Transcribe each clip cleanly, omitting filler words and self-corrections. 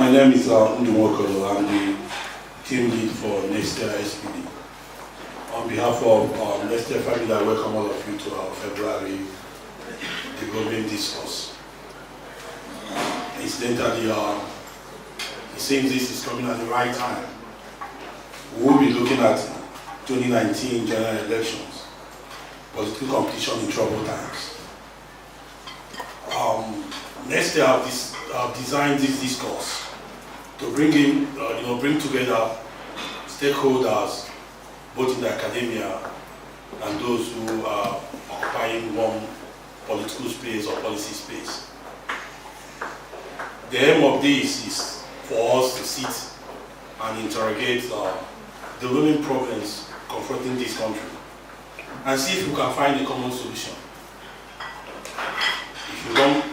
My name is Ndumokolo. I'm the team lead for Nextier SPD. On behalf of Nextier family, I welcome all of you to our February development discourse. Incidentally, it seems this is coming at the right time. We will be looking at 2019 general elections, political competition in troubled times. Nextier have designed this discourse to bring together stakeholders, both in the academia and those who are occupying one political space or policy space. The aim of this is for us to sit and interrogate the looming problems confronting this country and see if we can find a common solution. If we don't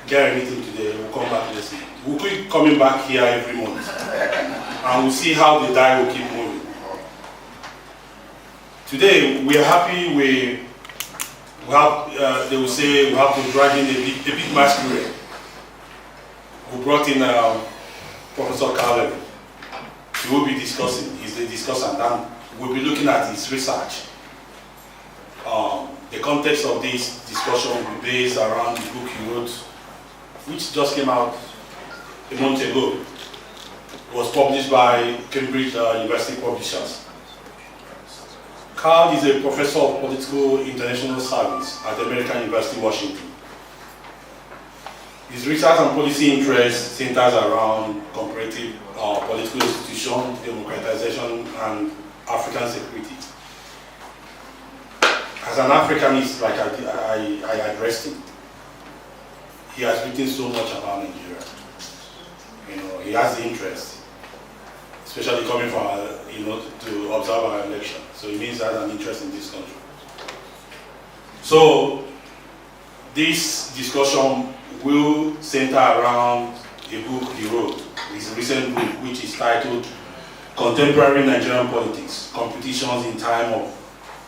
get anything today, we'll come back next week. We'll keep coming back here every month and we'll see how the die will keep moving. Today, we are happy they will say we have to drag in a big masquerade. We brought in Professor Carlin. He will be discussing, he's the discussant, and we'll be looking at his research. The context of this discussion will be based around the book he wrote, which just came out a month ago. It was published by Cambridge University Publishers. Carl is a professor of political international service at the American University, Washington. His research and policy interest centers around comparative political institutions, democratization, and African security. As an Africanist, like I addressed him, he has written so much about Nigeria. He has the interest, especially coming from, to observe our election. So it means he has an interest in this country. So this discussion will center around a book he wrote, his recent book, which is titled Contemporary Nigerian Politics, Competitions in Time of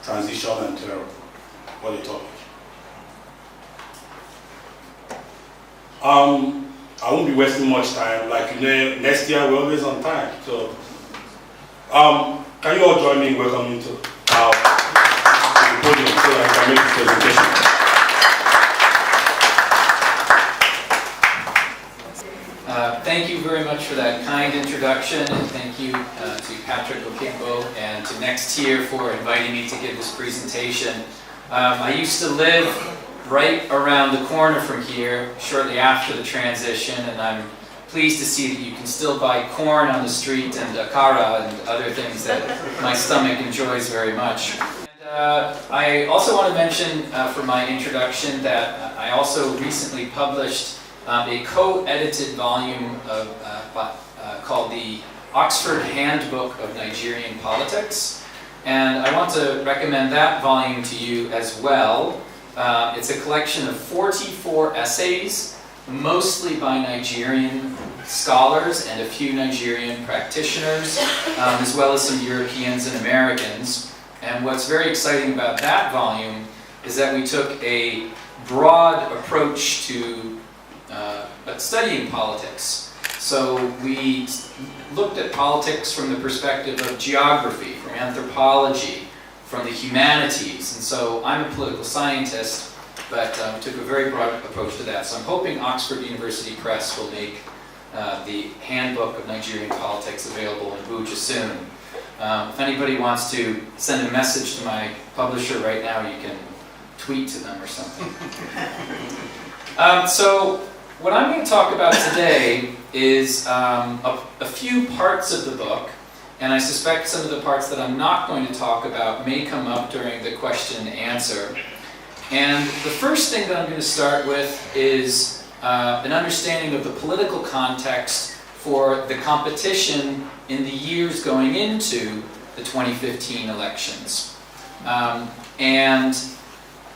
Transition and Terror. What a topic. I won't be wasting much time. Like next year we're always on time. So can you all join me in welcoming to the podium so that I can make this presentation? Thank you very much for that kind introduction, and thank you to Patrick Okimbo and to Nextier for inviting me to give this presentation. I used to live right around the corner from here shortly after the transition, and I'm pleased to see that you can still buy corn on the street and akara and other things that my stomach enjoys very much. And, I also want to mention for my introduction that I also recently published a co-edited volume called the Oxford Handbook of Nigerian Politics, and I want to recommend that volume to you as well. It's a collection of 44 essays, mostly by Nigerian scholars and a few Nigerian practitioners, as well as some Europeans and Americans. And what's very exciting about that volume is that we took a broad approach to studying politics. So we looked at politics from the perspective of geography, from anthropology, from the humanities. And so I'm a political scientist, but took a very broad approach to that. So I'm hoping Oxford University Press will make the Handbook of Nigerian Politics available in Abuja soon. If anybody wants to send a message to my publisher right now, you can tweet to them or something. So what I'm going to talk about today is a few parts of the book, and I suspect some of the parts that I'm not going to talk about may come up during the question and answer. And the first thing that I'm going to start with is an understanding of the political context for the competition in the years going into the 2015 elections. And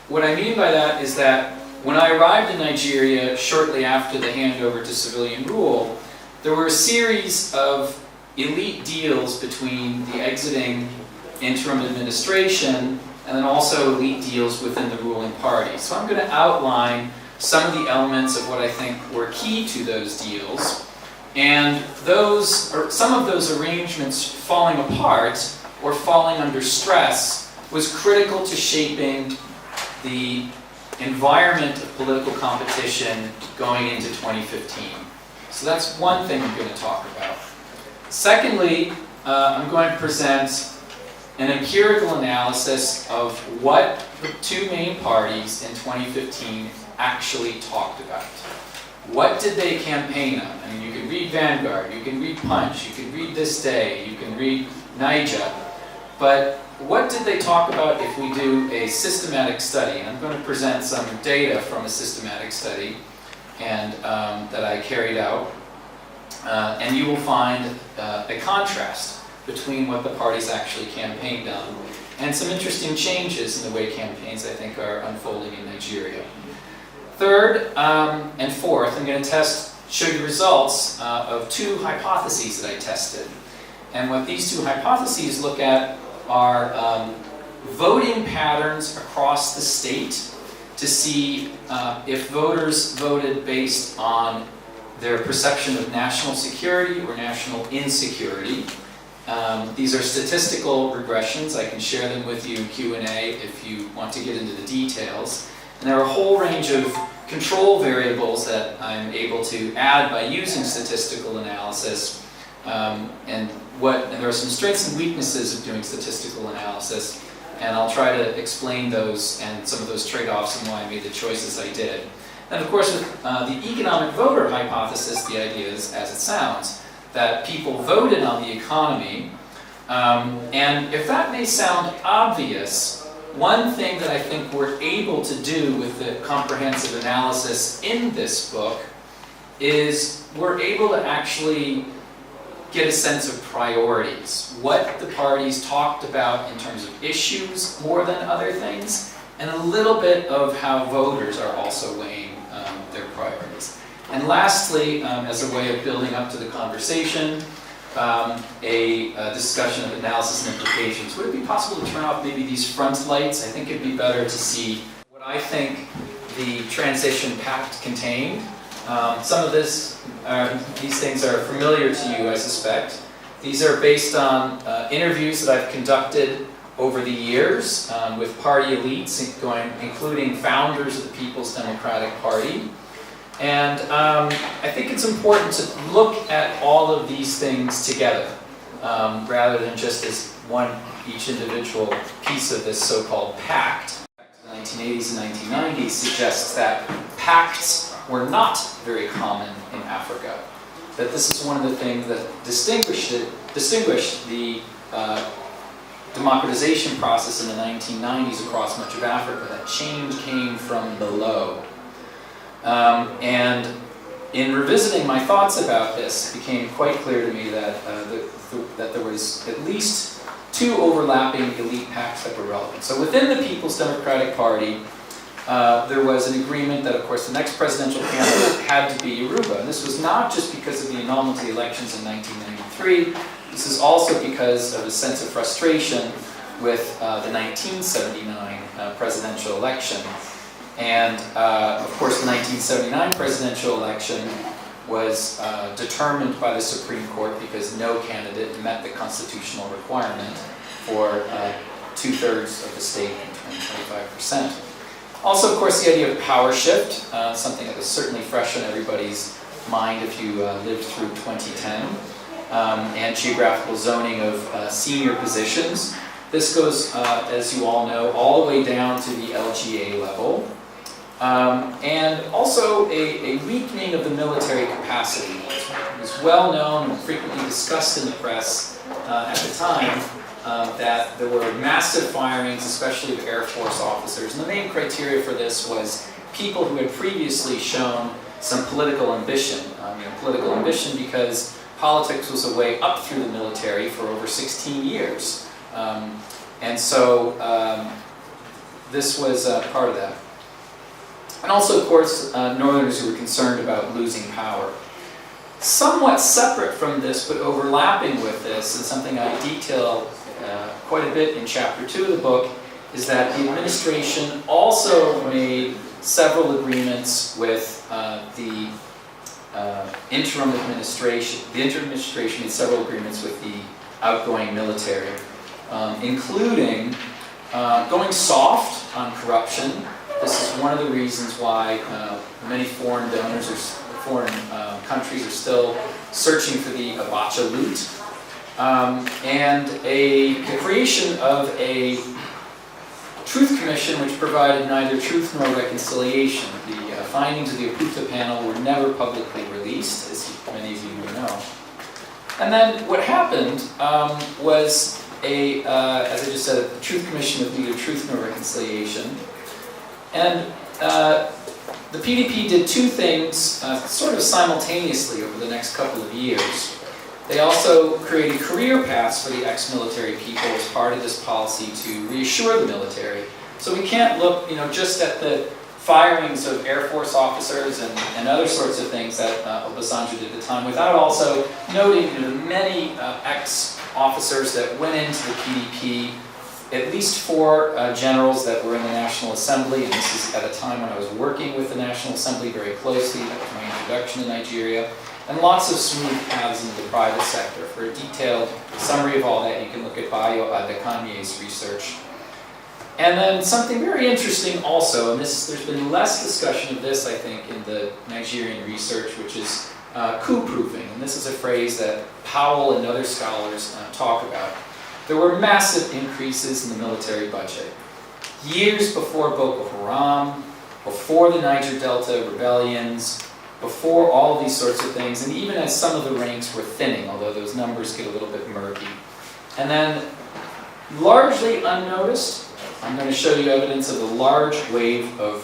what I mean by that is that when I arrived in Nigeria shortly after the handover to civilian rule, there were a series of elite deals between the exiting interim administration and then also elite deals within the ruling party. So I'm going to outline some of the elements of what I think were key to those deals And some of those arrangements falling apart or falling under stress was critical to shaping the environment of political competition going into 2015. So that's one thing I'm going to talk about. Secondly, I'm going to present an empirical analysis of what the two main parties in 2015 actually talked about. What did they campaign on? I mean, you can read Vanguard, you can read Punch, you can read This Day, you can read Naija, but what did they talk about if we do a systematic study? And I'm going to present some data from a systematic study and that I carried out. And you will find a contrast between what the parties actually campaigned on and some interesting changes in the way campaigns, I think, are unfolding in Nigeria. Third and fourth, I'm going to show you results of two hypotheses that I tested. And what these two hypotheses look at are voting patterns across the state to see if voters voted based on their perception of national security or national insecurity. These are statistical regressions. I can share them with you in Q&A if you want to get into the details. And there are a whole range of control variables that I'm able to add by using statistical analysis. And there are some strengths and weaknesses of doing statistical analysis. And I'll try to explain those and some of those trade-offs and why I made the choices I did. And of course, with the economic voter hypothesis, the idea is, as it sounds, that people voted on the economy. And if that may sound obvious, one thing that I think we're able to do with the comprehensive analysis in this book is we're able to actually get a sense of priorities, what the parties talked about in terms of issues more than other things, and a little bit of how voters are also weighing their priorities. And lastly, as a way of building up to the conversation, a discussion of analysis and implications. Would it be possible to turn off maybe these front lights? I think it'd be better to see what I think the transition pact contained. Some of these things are familiar to you, I suspect. These are based on interviews that I've conducted over the years with party elites, including founders of the People's Democratic Party. And I think it's important to look at all of these things together, rather than just as each individual piece of this so-called pact. The 1980s and 1990s suggests that pacts were not very common in Africa. That this is one of the things that distinguished the democratization process in the 1990s across much of Africa. That change came from below. And in revisiting my thoughts about this, it became quite clear to me that that there was at least two overlapping elite pacts that were relevant. So within the People's Democratic Party, there was an agreement that, of course, the next presidential candidate had to be Yoruba. And this was not just because of the annulment of the elections in 1993. This is also because of a sense of frustration with the 1979 presidential election. And, of course, the 1979 presidential election was determined by the Supreme Court because no candidate met the constitutional requirement for 2/3 of the state and 25%. Also, of course, the idea of power shift, something that was certainly fresh on everybody's mind if you lived through 2010, and geographical zoning of senior positions. This goes, as you all know, all the way down to the LGA level. And also a weakening of the military capacity. It was well known and frequently discussed in the press at the time that there were massive firings, especially of Air Force officers. And the main criteria for this was people who had previously shown some political ambition. Political ambition because politics was a way up through the military for over 16 years. And so this was part of that. And also, of course, Northerners who were concerned about losing power. Somewhat separate from this, but overlapping with this, and something I detail quite a bit in Chapter 2 of the book, is that the administration also made several agreements with the interim administration. The interim administration made several agreements with the outgoing military, including going soft on corruption. This is one of the reasons why many foreign donors or foreign countries are still searching for the Abacha loot. And the creation of a Truth Commission which provided neither truth nor reconciliation. The findings of the Oputa panel were never publicly released, as many of you may know. And then what happened was as I just said, a Truth Commission with neither truth nor reconciliation. And the PDP did two things sort of simultaneously over the next couple of years. They also created career paths for the ex-military people as part of this policy to reassure the military. So we can't look, just at the firings of Air Force officers and other sorts of things that Obasanjo did at the time, without also noting the many ex-officers that went into the PDP, at least 4 generals that were in the National Assembly, and this is at a time when I was working with the National Assembly very closely. That was my introduction to Nigeria. And lots of smooth paths into the private sector. For a detailed summary of all that, you can look at Bayo Adekanye's research. And then something very interesting also, and there's been less discussion of this, I think, in the Nigerian research, which is coup-proofing. And this is a phrase that Powell and other scholars talk about. There were massive increases in the military budget. Years before Boko Haram, before the Niger Delta rebellions, before all these sorts of things, and even as some of the ranks were thinning, although those numbers get a little bit murky. And then, largely unnoticed, I'm going to show you evidence of a large wave of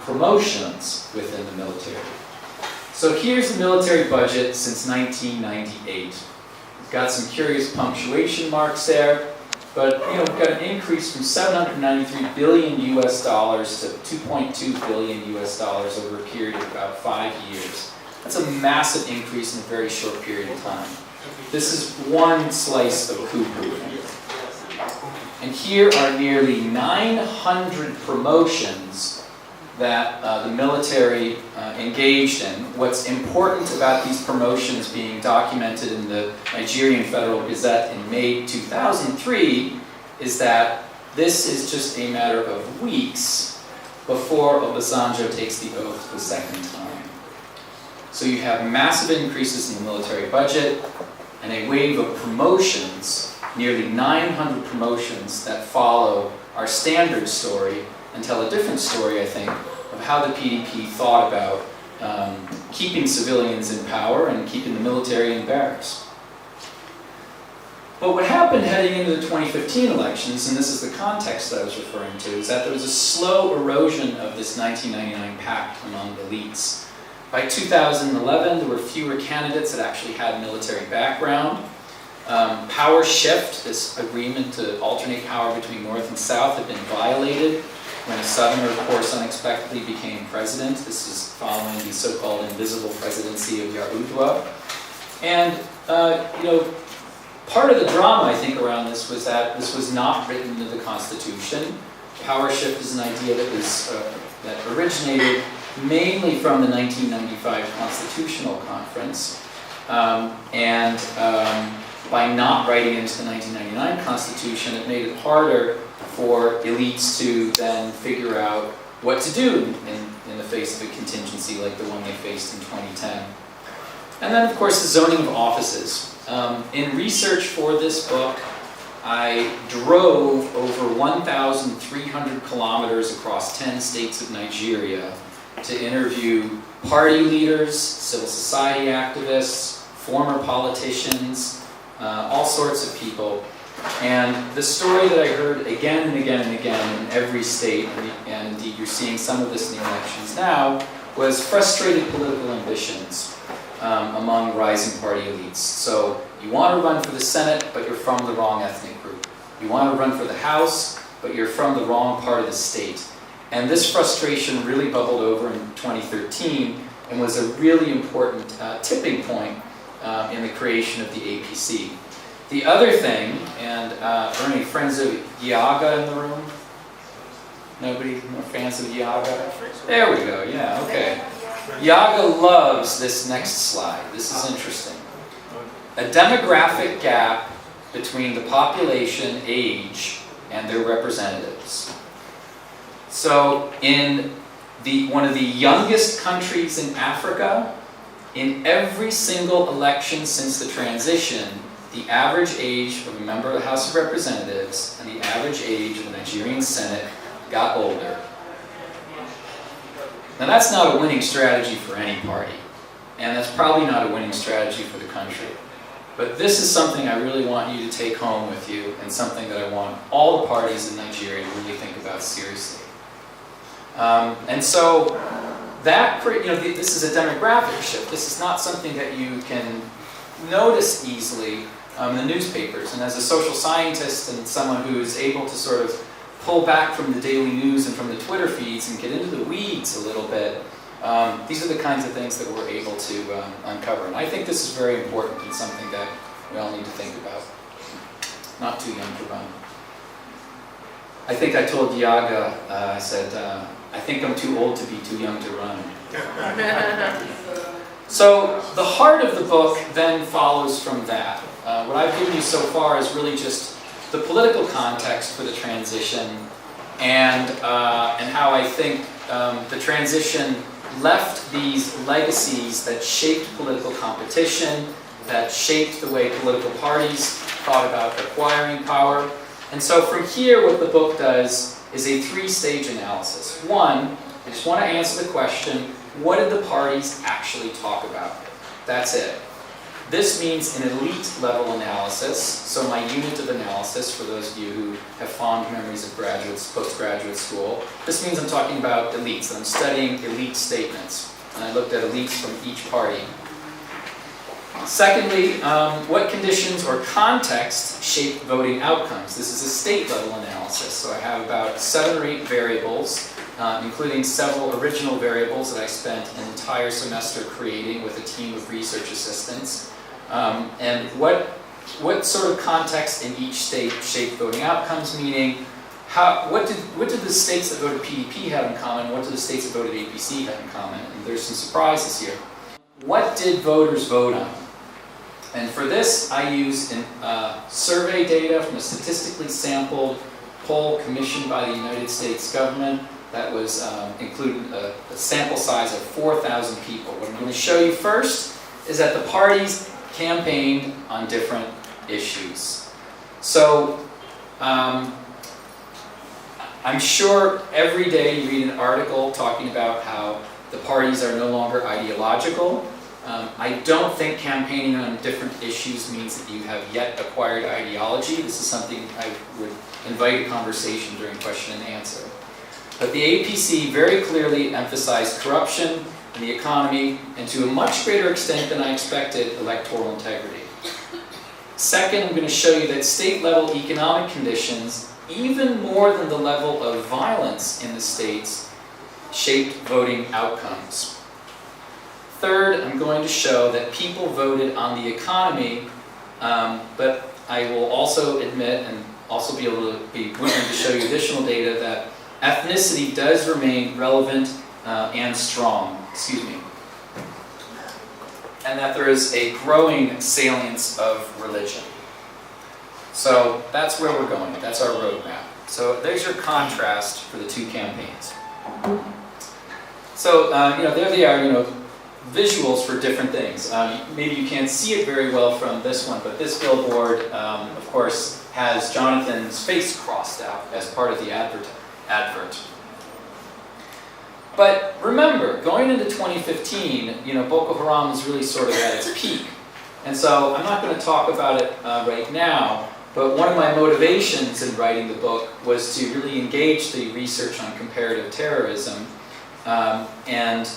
promotions within the military. So here's the military budget since 1998. We've got some curious punctuation marks there, but we've got an increase from $793 billion US dollars to $2.2 billion US dollars over a period of about 5 years. That's a massive increase in a very short period of time. This is one slice of coup-proofing. And here are nearly 900 promotions that the military engaged in. What's important about these promotions being documented in the Nigerian Federal Gazette in May 2003 is that this is just a matter of weeks before Obasanjo takes the oath the second time. So you have massive increases in the military budget and a wave of promotions, nearly 900 promotions that follow our standard story and tell a different story, I think, of how the PDP thought about keeping civilians in power and keeping the military in barracks. But what happened heading into the 2015 elections, and this is the context that I was referring to, is that there was a slow erosion of this 1999 pact among elites. By 2011, there were fewer candidates that actually had military background. Power shift, this agreement to alternate power between North and South, had been violated when a Southerner, of course, unexpectedly became president. This is following the so-called invisible presidency of Yar'Adua. And, part of the drama, I think, around this was that this was not written into the Constitution. Power shift is an idea that was that originated mainly from the 1995 Constitutional Conference. By not writing it into the 1999 Constitution, it made it harder for elites to then figure out what to do in the face of a contingency like the one they faced in 2010. And then, of course, the zoning of offices. In research for this book, I drove over 1,300 kilometers across 10 states of Nigeria to interview party leaders, civil society activists, former politicians, all sorts of people. And the story that I heard again and again and again in every state, and indeed you're seeing some of this in the elections now, was frustrated political ambitions among rising party elites. So you want to run for the Senate, but you're from the wrong ethnic group. You want to run for the House, but you're from the wrong part of the state. And this frustration really bubbled over in 2013 and was a really important tipping point in the creation of the APC. The other thing, and are there any friends of Yaga in the room? Nobody? No fans of Yaga? There we go, yeah, okay. Yaga loves this next slide. This is interesting. A demographic gap between the population age and their representatives. So in one of the youngest countries in Africa, in every single election since the transition, the average age of a member of the House of Representatives and the average age of the Nigerian Senate got older. Now that's not a winning strategy for any party, and that's probably not a winning strategy for the country. But this is something I really want you to take home with you, and something that I want all the parties in Nigeria to really think about seriously. And so that, this is a demographic shift. This is not something that you can notice easily in the newspapers. And as a social scientist and someone who is able to sort of pull back from the daily news and from the Twitter feeds and get into the weeds a little bit, these are the kinds of things that we're able to uncover. And I think this is very important and something that we all need to think about. Not too young to run. I think I told Yaga, I said, I think I'm too old to be too young to run. So the heart of the book then follows from that. What I've given you so far is really just the political context for the transition and how I think the transition left these legacies that shaped political competition, that shaped the way political parties thought about acquiring power. And so from here, what the book does is a three-stage analysis. One, I just want to answer the question, what did the parties actually talk about? That's it. This means an elite level analysis, so my unit of analysis for those of you who have fond memories of postgraduate school. This means I'm talking about elites, and I'm studying elite statements. And I looked at elites from each party. Secondly, what conditions or context shape voting outcomes? This is a state level analysis, so I have about 7 or 8 variables, including several original variables that I spent an entire semester creating with a team of research assistants. And what sort of context in each state shape voting outcomes, meaning what did the states that voted PDP have in common, what did the states that voted APC have in common? And there's some surprises here. What did voters vote on? And for this, I used survey data from a statistically sampled poll commissioned by the United States government that was included a sample size of 4,000 people. What I'm going to show you first is that the parties campaigned on different issues. So I'm sure every day you read an article talking about how the parties are no longer ideological. I don't think campaigning on different issues means that you have yet acquired ideology. This is something I would invite a conversation during question and answer. But the APC very clearly emphasized corruption in the economy, and to a much greater extent than I expected, electoral integrity. Second, I'm going to show you that state-level economic conditions, even more than the level of violence in the states, shaped voting outcomes. Third, I'm going to show that people voted on the economy, but I will also admit and also be willing to show you additional data that ethnicity does remain relevant and strong, and that there is a growing salience of religion. So that's where we're going. That's our roadmap. So there's your contrast for the two campaigns. So there they are. Visuals for different things. Maybe you can't see it very well from this one, but this billboard, of course, has Jonathan's face crossed out as part of the advert. But remember, going into 2015, Boko Haram is really sort of at its peak. And so I'm not going to talk about it right now, but one of my motivations in writing the book was to really engage the research on comparative terrorism and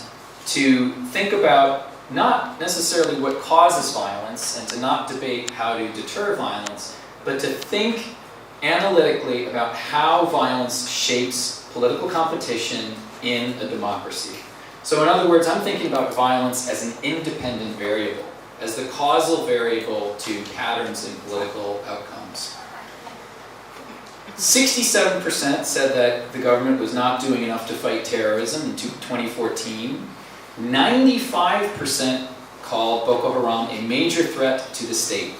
to think about not necessarily what causes violence and to not debate how to deter violence, but to think analytically about how violence shapes political competition in a democracy. So in other words, I'm thinking about violence as an independent variable, as the causal variable to patterns in political outcomes. 67% said that the government was not doing enough to fight terrorism in 2014. 95% called Boko Haram a major threat to the state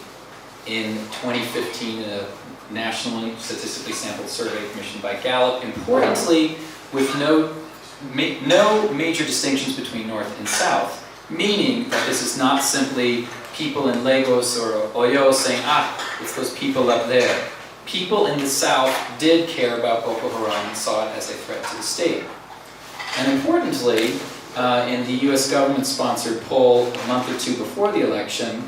in 2015 in a nationally statistically sampled survey commissioned by Gallup. Importantly, with no major distinctions between North and South, meaning that this is not simply people in Lagos or Oyo saying, it's those people up there. People in the South did care about Boko Haram and saw it as a threat to the state. And importantly, in the US government-sponsored poll a month or two before the election,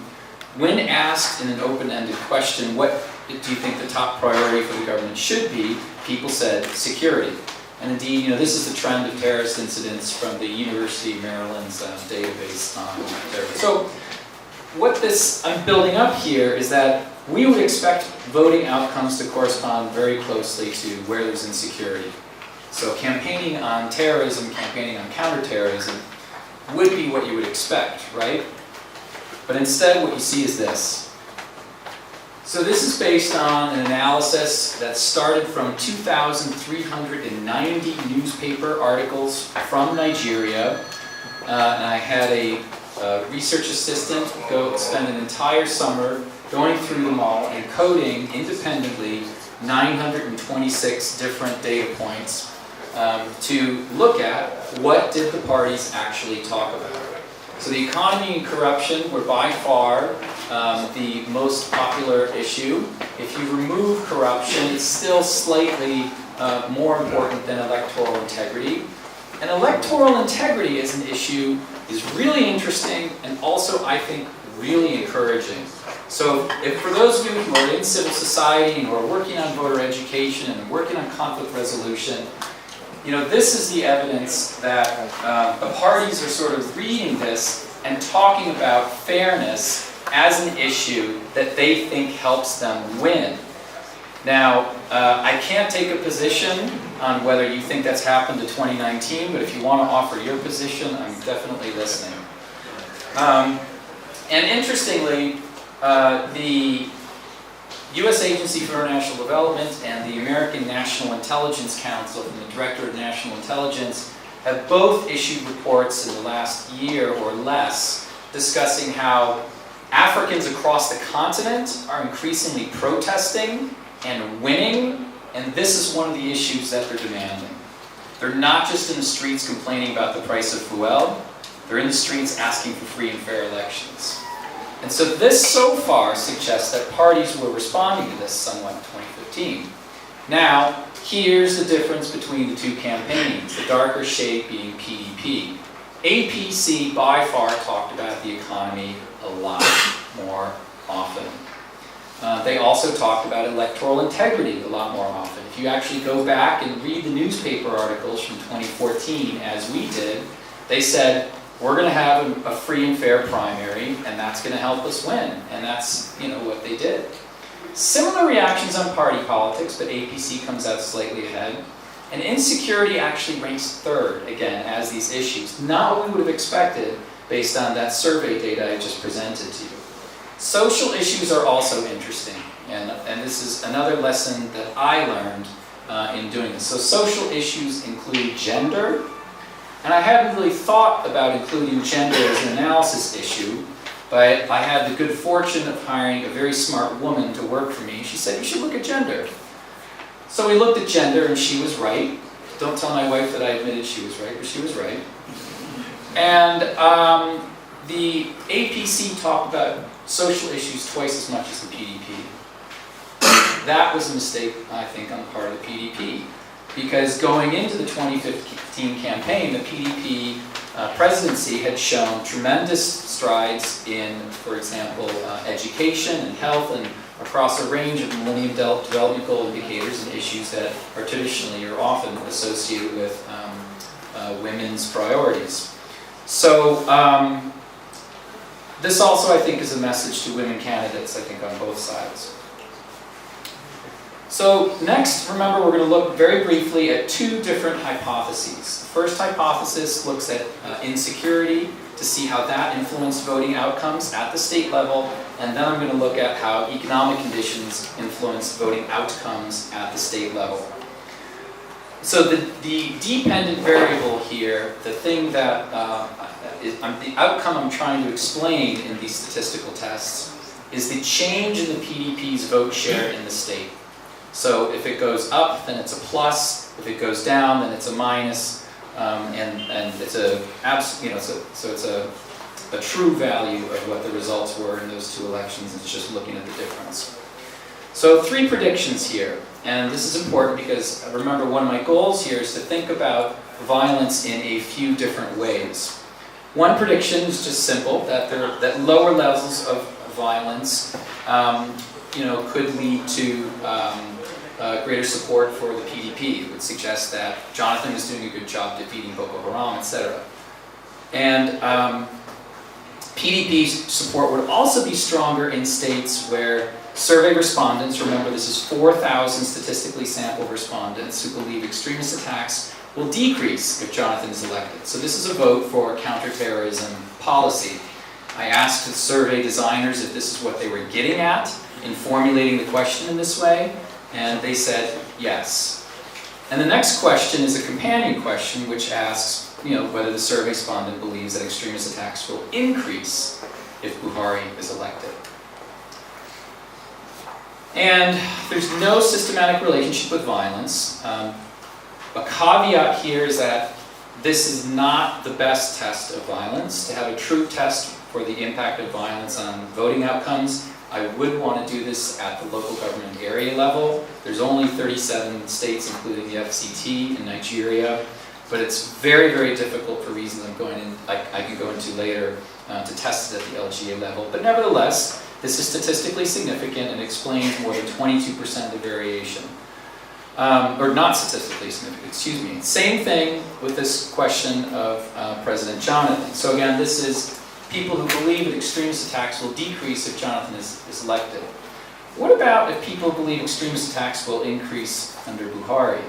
when asked in an open-ended question, what do you think the top priority for the government should be, people said security. And indeed, this is the trend of terrorist incidents from the University of Maryland's database on terrorism. So what this I'm building up here is that we would expect voting outcomes to correspond very closely to where there's insecurity. So campaigning on terrorism, campaigning on counterterrorism would be what you would expect, right? But instead what you see is this. So this is based on an analysis that started from 2,390 newspaper articles from Nigeria. And I had a research assistant go spend an entire summer going through them all and coding independently 926 different data points to look at what did the parties actually talk about. So the economy and corruption were by far the most popular issue. If you remove corruption, it's still slightly more important than electoral integrity. And electoral integrity as an issue is really interesting and also, I think, really encouraging. So if for those of you who are in civil society and who are working on voter education and working on conflict resolution, this is the evidence that the parties are sort of reading this and talking about fairness as an issue that they think helps them win. Now, I can't take a position on whether you think that's happened to 2019, but if you want to offer your position, I'm definitely listening. And interestingly, the U.S. Agency for International Development and the American National Intelligence Council and the Director of National Intelligence have both issued reports in the last year or less discussing how Africans across the continent are increasingly protesting and winning, and this is one of the issues that they're demanding. They're not just in the streets complaining about the price of fuel, they're in the streets asking for free and fair elections. And so this so far suggests that parties were responding to this somewhat in 2015. Now, here's the difference between the two campaigns, the darker shade being PDP. APC by far talked about the economy a lot more often. They also talked about electoral integrity a lot more often. If you actually go back and read the newspaper articles from 2014, as we did, they said, we're going to have a free and fair primary, and that's going to help us win. And that's, what they did. Similar reactions on party politics, but APC comes out slightly ahead. And insecurity actually ranks third, again, as these issues. Not what we would have expected based on that survey data I just presented to you. Social issues are also interesting, and this is another lesson that I learned in doing this. So social issues include gender, and I hadn't really thought about including gender as an analysis issue, but I had the good fortune of hiring a very smart woman to work for me. She said, you should look at gender. So we looked at gender, and she was right. Don't tell my wife that I admitted she was right, but she was right. And the APC talked about social issues twice as much as the PDP. That was a mistake, I think, on the part of the PDP. Because going into the 2015 campaign, the PDP presidency had shown tremendous strides in, for example, education and health and across a range of Millennium Development Goal indicators and issues that are traditionally or often associated with women's priorities. So this also, I think, is a message to women candidates, I think, on both sides. So next, remember, we're going to look very briefly at two different hypotheses. The first hypothesis looks at insecurity to see how that influenced voting outcomes at the state level, and then I'm going to look at how economic conditions influence voting outcomes at the state level. So the dependent variable here, the thing that the outcome I'm trying to explain in these statistical tests is the change in the PDP's vote share in the state. So if it goes up, then it's a plus. If it goes down, then it's a minus. And it's it's a true value of what the results were in those two elections. It's just looking at the difference. So 3 predictions here, and this is important because remember, one of my goals here is to think about violence in a few different ways. One prediction is just simple, that lower levels of violence could lead to greater support for the PDP. It would suggest that Jonathan is doing a good job defeating Boko Haram, etc. And PDP support would also be stronger in states where survey respondents, remember this is 4,000 statistically sampled respondents who believe extremist attacks will decrease if Jonathan is elected. So this is a vote for counterterrorism policy. I asked the survey designers if this is what they were getting at in formulating the question in this way, and they said yes. And the next question is a companion question which asks, whether the survey respondent believes that extremist attacks will increase if Buhari is elected. And there's no systematic relationship with violence. A caveat here is that this is not the best test of violence. To have a true test for the impact of violence on voting outcomes, I would want to do this at the local government area level. There's only 37 states, including the FCT in Nigeria, but it's very, very difficult for reasons I can go into later to test it at the LGA level. But nevertheless, this is statistically significant and explains more than 22% of the variation. Or not statistically significant, excuse me. Same thing with this question of President Jonathan. So again, this is people who believe that extremist attacks will decrease if Jonathan is elected. What about if people believe extremist attacks will increase under Buhari?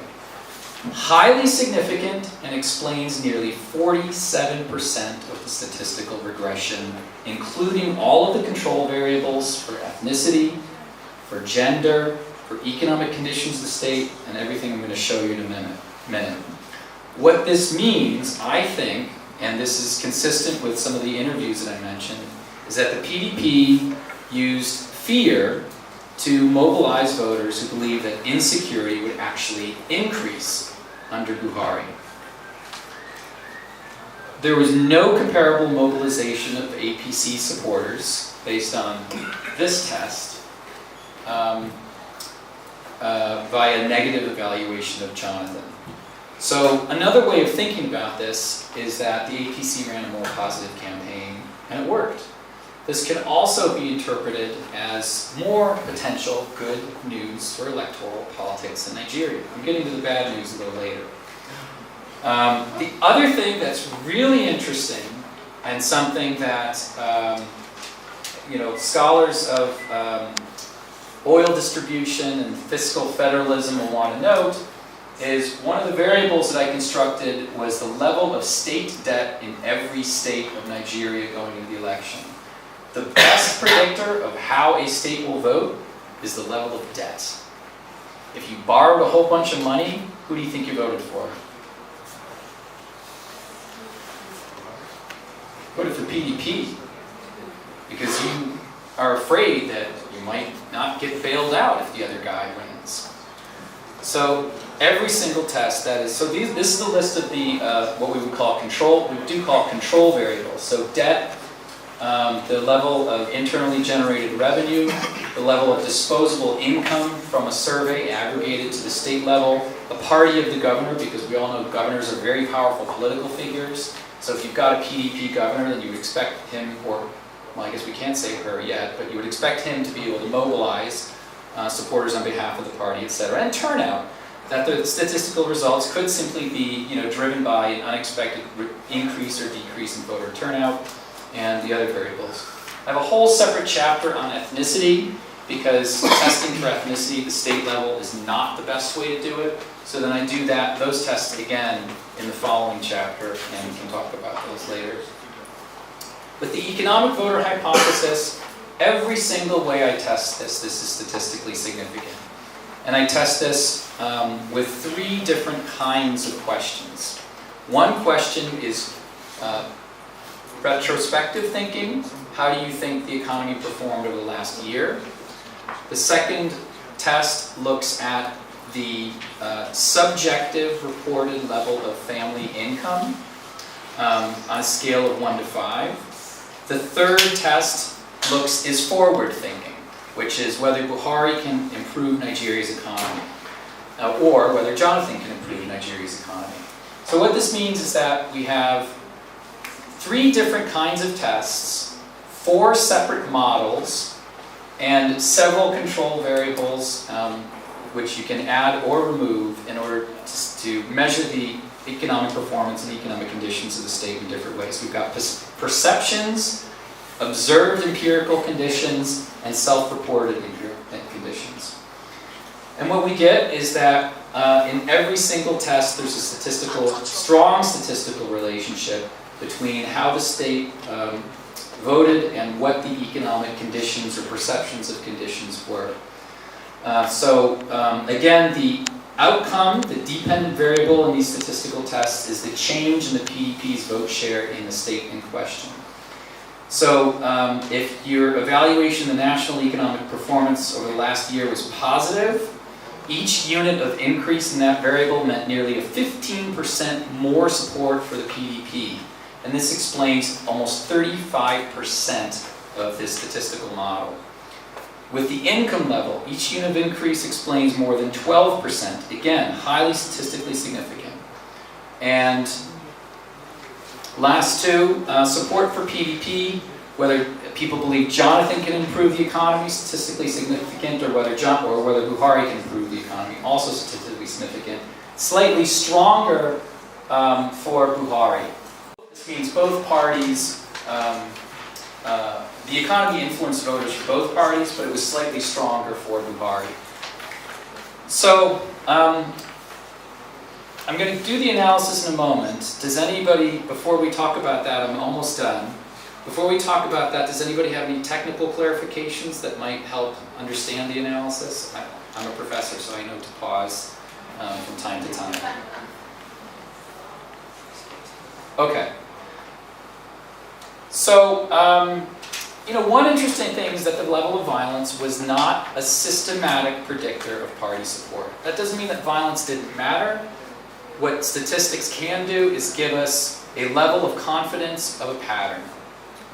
Highly significant and explains nearly 47% of the statistical regression, including all of the control variables for ethnicity, for gender, for economic conditions of the state, and everything I'm going to show you in a minute. What this means, I think, and this is consistent with some of the interviews that I mentioned, is that the PDP used fear to mobilize voters who believe that insecurity would actually increase under Buhari. There was no comparable mobilization of APC supporters based on this test via negative evaluation of Jonathan. So another way of thinking about this is that the APC ran a more positive campaign, and it worked. This can also be interpreted as more potential good news for electoral politics in Nigeria. I'm getting to the bad news a little later. The other thing that's really interesting, and something that scholars of oil distribution and fiscal federalism will want to note, is one of the variables that I constructed was the level of state debt in every state of Nigeria going into the election. The best predictor of how a state will vote is the level of debt. If you borrowed a whole bunch of money, who do you think you voted for? Voted for PDP, because you are afraid that you might not get bailed out if the other guy wins. So every single test that is, this is the list of the what we would call control variables. So debt, the level of internally generated revenue, the level of disposable income from a survey aggregated to the state level, the party of the governor, because we all know governors are very powerful political figures. So if you've got a PDP governor, then you would expect him, or, well, I guess we can't say her yet, but you would expect him to be able to mobilize supporters on behalf of the party, etc. And turnout, that the statistical results could simply be driven by an unexpected increase or decrease in voter turnout, and the other variables. I have a whole separate chapter on ethnicity, because testing for ethnicity at the state level is not the best way to do it. So then I do those tests again in the following chapter, and we can talk about those later. With the economic voter hypothesis, every single way I test this is statistically significant. And I test this with 3 different kinds of questions. One question is retrospective thinking. How do you think the economy performed over the last year? The second test looks at the subjective reported level of family income on a scale of 1 to 5. The third test is forward thinking, which is whether Buhari can improve Nigeria's economy, or whether Jonathan can improve Nigeria's economy. So what this means is that we have 3 different kinds of tests, 4 separate models, and several control variables which you can add or remove in order to measure the economic performance and economic conditions of the state in different ways. We've got perceptions, observed empirical conditions, and self-reported conditions. And what we get is that in every single test there's a strong statistical relationship between how the state voted and what the economic conditions or perceptions of conditions were. Again, the outcome, the dependent variable in these statistical tests, is the change in the PDP's vote share in the state in question. So if your evaluation of the national economic performance over the last year was positive, each unit of increase in that variable meant nearly a 15% more support for the PDP. And this explains almost 35% of this statistical model. With the income level, each unit of increase explains more than 12%. Again, highly statistically significant. And last 2, support for PDP, whether people believe Jonathan can improve the economy, statistically significant, or whether Buhari can improve the economy, also statistically significant. Slightly stronger for Buhari. This means both parties, the economy influenced voters for both parties, but it was slightly stronger for Buhari. So, I'm going to do the analysis in a moment. Does anybody, before we talk about that, I'm almost done. Before we talk about that, does anybody have any technical clarifications that might help understand the analysis? I'm a professor, so I know to pause from time to time. Okay. So, one interesting thing is that the level of violence was not a systematic predictor of party support. That doesn't mean that violence didn't matter. What statistics can do is give us a level of confidence of a pattern.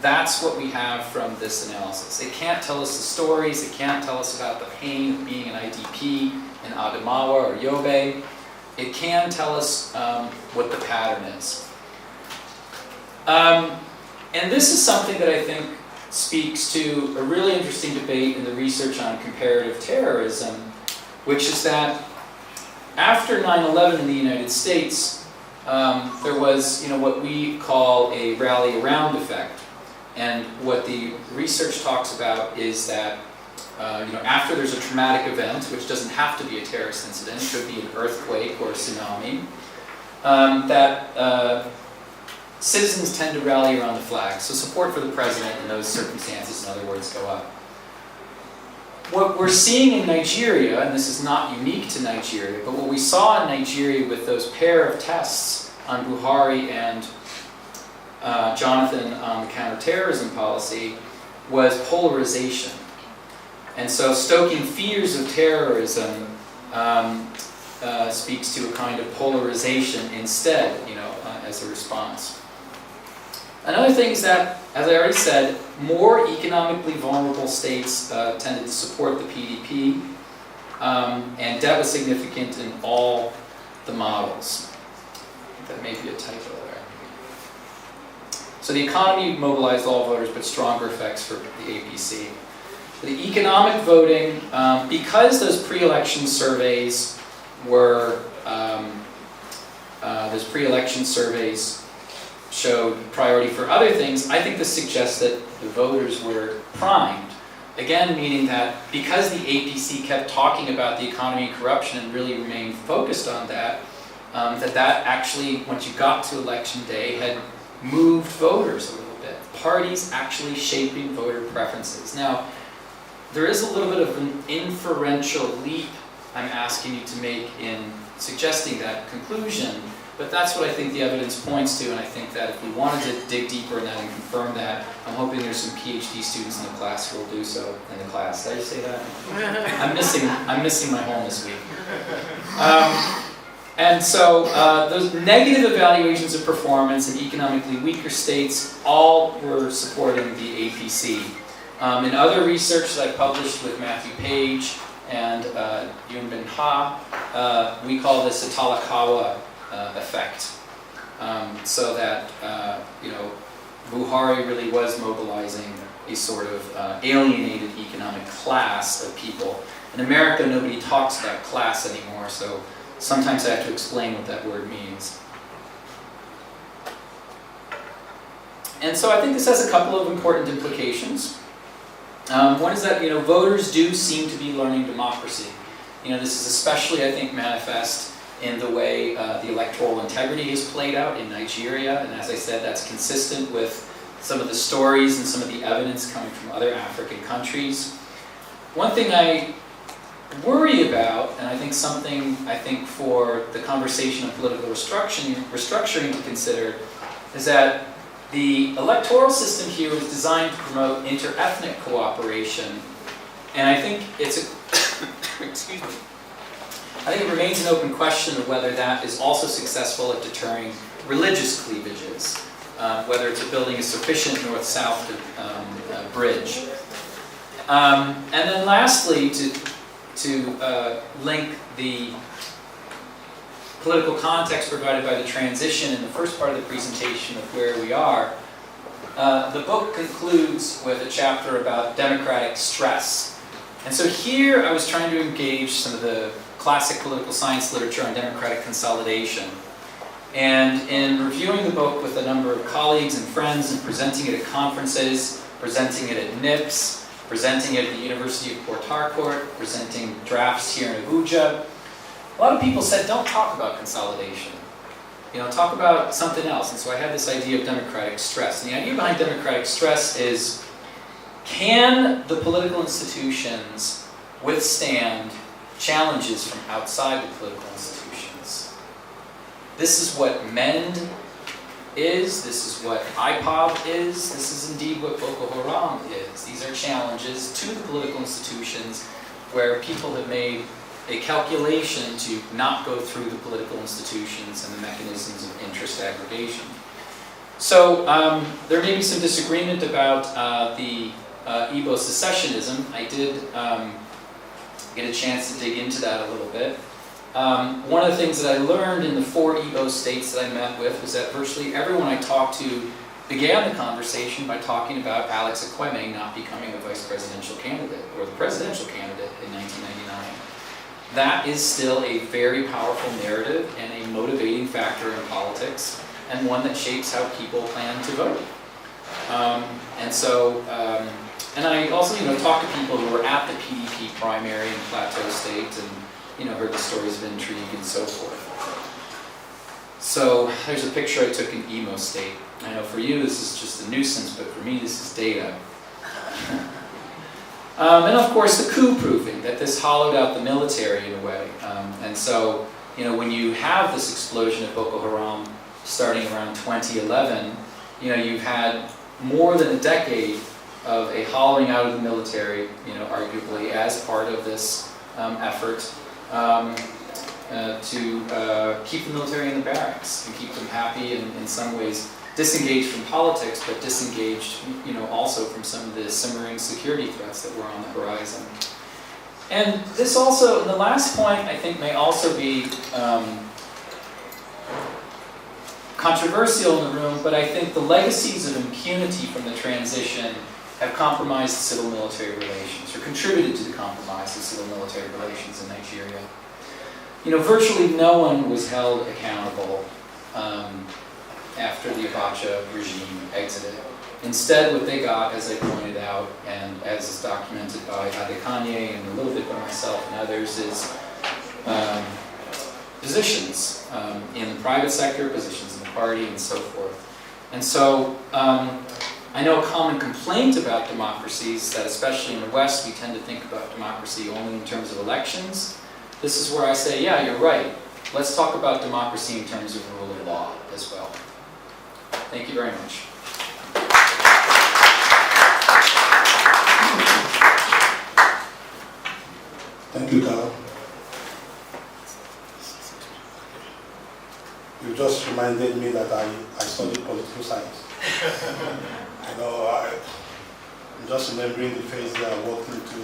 That's what we have from this analysis. It can't tell us the stories, it can't tell us about the pain of being an IDP in Adamawa or Yobe. It can tell us what the pattern is. And this is something that I think speaks to a really interesting debate in the research on comparative terrorism, which is that after 9/11 in the United States, there was what we call a rally around effect. And what the research talks about is that after there's a traumatic event, which doesn't have to be a terrorist incident, it could be an earthquake or a tsunami, that citizens tend to rally around the flag. So support for the president in those circumstances, in other words, go up. What we're seeing in Nigeria, and this is not unique to Nigeria, but what we saw in Nigeria with those pair of tests on Buhari and Jonathan on the counterterrorism policy was polarization. And so stoking fears of terrorism speaks to a kind of polarization instead, as a response. Another thing is that, as I already said, more economically vulnerable states tended to support the PDP, and debt was significant in all the models. That may be a typo there. So the economy mobilized all voters, but stronger effects for the APC. The economic voting, because those pre-election surveys showed priority for other things, I think this suggests that the voters were primed. Again, meaning that because the APC kept talking about the economy and corruption and really remained focused on that, that actually, once you got to election day, had moved voters a little bit. Parties actually shaping voter preferences. Now, there is a little bit of an inferential leap I'm asking you to make in suggesting that conclusion, But that's what I think the evidence points to, and I think that if we wanted to dig deeper in that and confirm that, I'm hoping there's some PhD students in the class who will do so in the class. Did I just say that? I'm missing my home this week. And so those negative evaluations of performance in economically weaker states all were supporting the APC. In other research that I published with Matthew Page and Yoon-Bin Ha, we call this a Talakawa effect. So that, Buhari really was mobilizing a sort of alienated economic class of people. In America, nobody talks about class anymore, so sometimes I have to explain what that word means. And so I think this has a couple of important implications. One is that, voters do seem to be learning democracy. This is especially, I think, manifest in the way the electoral integrity is played out in Nigeria. And as I said, that's consistent with some of the stories and some of the evidence coming from other African countries. One thing I worry about, and I think for the conversation of political restructuring to consider, is that the electoral system here was designed to promote inter-ethnic cooperation, and I think excuse me. I think it remains an open question of whether that is also successful at deterring religious cleavages, whether it's building a sufficient north-south bridge. And then lastly, to link the political context provided by the transition in the first part of the presentation of where we are, the book concludes with a chapter about democratic stress. And so here I was trying to engage some of the classic political science literature on democratic consolidation. And in reviewing the book with a number of colleagues and friends and presenting it at conferences, presenting it at NIPS, presenting it at the University of Port Harcourt, presenting drafts here in Abuja, a lot of people said, don't talk about consolidation. Talk about something else. And so I had this idea of democratic stress. And the idea behind democratic stress is, can the political institutions withstand challenges from outside the political institutions? This is what MEND is. This is what IPOB is. This is indeed what Boko Haram is. These are challenges to the political institutions where people have made a calculation to not go through the political institutions and the mechanisms of interest aggregation. So there may be some disagreement about the Igbo secessionism. I did get a chance to dig into that a little bit. One of the things that I learned in the 4 Igbo states that I met with was that virtually everyone I talked to began the conversation by talking about Alex Ekweme not becoming a vice presidential candidate, or the presidential candidate in 1999. That is still a very powerful narrative and a motivating factor in politics, and one that shapes how people plan to vote. And I also, talked to people who were at the PDP primary in Plateau State, and heard the stories of intrigue and so forth. So there's a picture I took in Imo State. I know for you this is just a nuisance, but for me this is data. And of course the coup proofing, that this hollowed out the military in a way. And so, when you have this explosion of Boko Haram starting around 2011, you've had more than a decade of a hollowing out of the military, arguably as part of this effort to keep the military in the barracks and keep them happy and in some ways disengaged from politics, but disengaged, also from some of the simmering security threats that were on the horizon. And this also, the last point, I think, may also be controversial in the room, but I think the legacies of impunity from the transition have compromised civil-military relations, or contributed to the compromise of civil-military relations in Nigeria. Virtually no one was held accountable after the Abacha regime exited. Instead, what they got, as I pointed out, and as is documented by Adekanye and a little bit by myself and others, is positions in the private sector, positions in the party, and so forth. And so, I know a common complaint about democracies that, especially in the West, we tend to think about democracy only in terms of elections. This is where I say, yeah, you're right. let's talk about democracy in terms of rule of law as well. Thank you very much. Thank you, Carl. You just reminded me that I studied political science. I know, I'm just remembering the phase that I walked into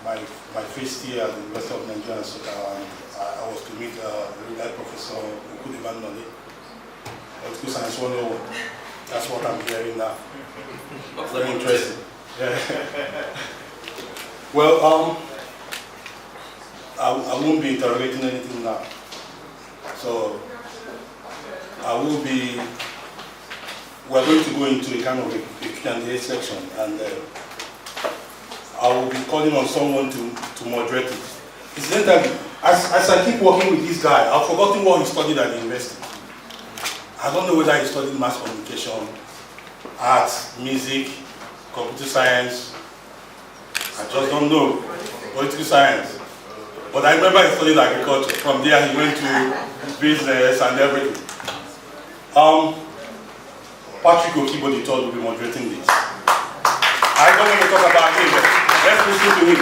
my first year at the University of Nigeria, and I was to meet a real professor who could even know it. Political science 101. That's what I'm hearing now. Very interesting. Yeah. Well, I won't be interrogating anything now. So we're going to go into a kind of a Q&A section, and I will be calling on someone to moderate it. Incidentally, as I keep working with this guy, I've forgotten what he studied at the university. I don't know whether he studied mass communication, arts, music, computer science. I just don't know. Political science. But I remember he studied agriculture. From there he went to business and everything. Patrick Okibo the third will be moderating this. I don't want to talk about him, but let's listen to him.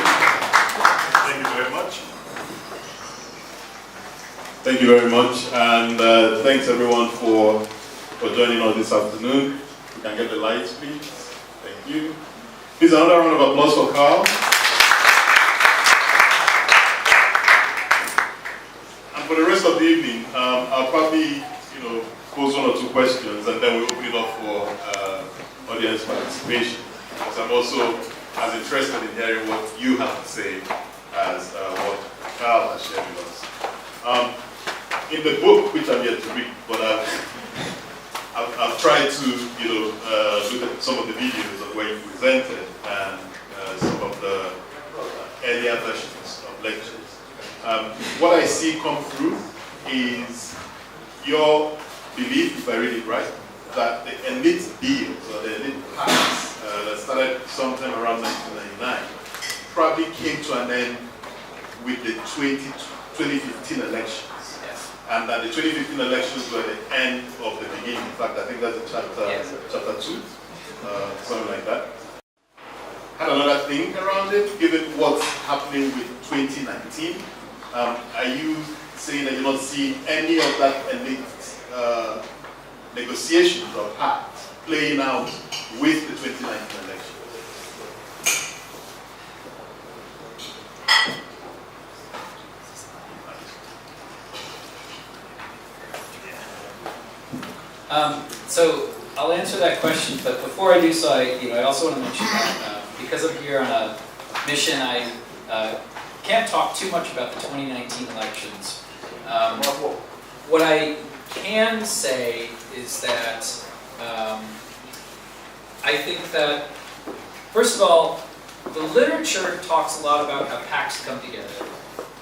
Thank you very much. Thank you very much, and thanks everyone for joining us this afternoon. We can get the lights, please. Thank you. Please, another round of applause for Carl. And for the rest of the evening, I'll probably, pose one or two questions, and then we'll open it up for audience participation. Because I'm also as interested in hearing what you have to say as what Carl has shared with us. In the book, which I'm yet to read, but I've tried to, look at some of the videos of where you presented and some of the earlier versions of lectures. What I see come through is your belief, if I read it right, that the elite deals or the elite pacts that started sometime around 1999 probably came to an end with the 2015 elections. And that the 2015 elections were the end of the beginning. In fact, I think that's in chapter 2, something like that. Had another thing around it, given what's happening with 2019. Are you saying that you're not seeing any of that elite negotiations or pacts playing out with the 2019 elections? So I'll answer that question, but before I do so, I also want to mention that because I'm here on a mission, I can't talk too much about the 2019 elections. What I can say is that I think that, first of all, the literature talks a lot about how pacts come together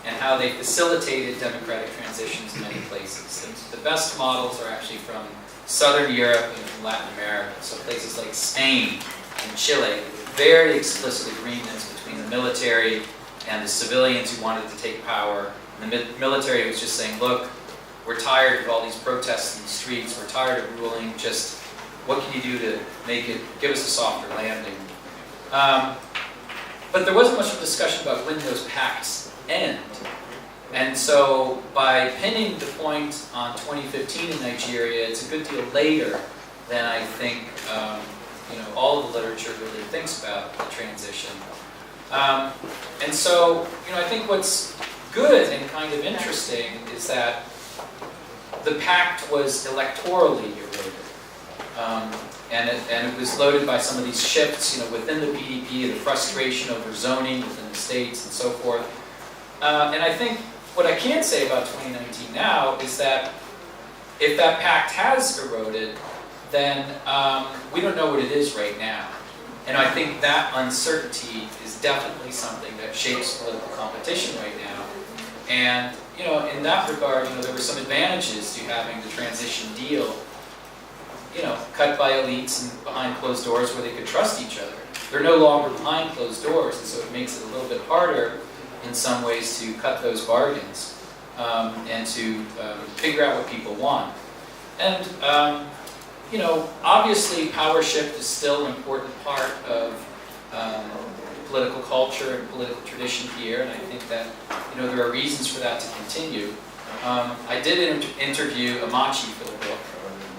and how they facilitated democratic transitions in many places. The best models are actually from Southern Europe and from Latin America, so places like Spain and Chile, with very explicit agreements between the military and the civilians who wanted to take power. And the military was just saying, look, we're tired of all these protests in the streets, we're tired of ruling, just what can you do to make it, give us a softer landing? But there wasn't much of a discussion about when those pacts end. And so by pinning the point on 2015 in Nigeria, it's a good deal later than I think all of the literature really thinks about the transition. And so I think what's good and kind of interesting is that the pact was electorally eroded. And it was loaded by some of these shifts within the PDP, the frustration over zoning within the states and so forth. And I think what I can say about 2019 now is that if that pact has eroded, then we don't know what it is right now. And I think that uncertainty is definitely something that shapes political competition right now. And in that regard, there were some advantages to having the transition deal, cut by elites and behind closed doors where they could trust each other. They're no longer behind closed doors, and so it makes it a little bit harder in some ways to cut those bargains. and to figure out what people want. And you know, obviously power shift is still an important part of political culture and political tradition here, and I think that, you know, there are reasons for that to continue. I did interview Amachi for the book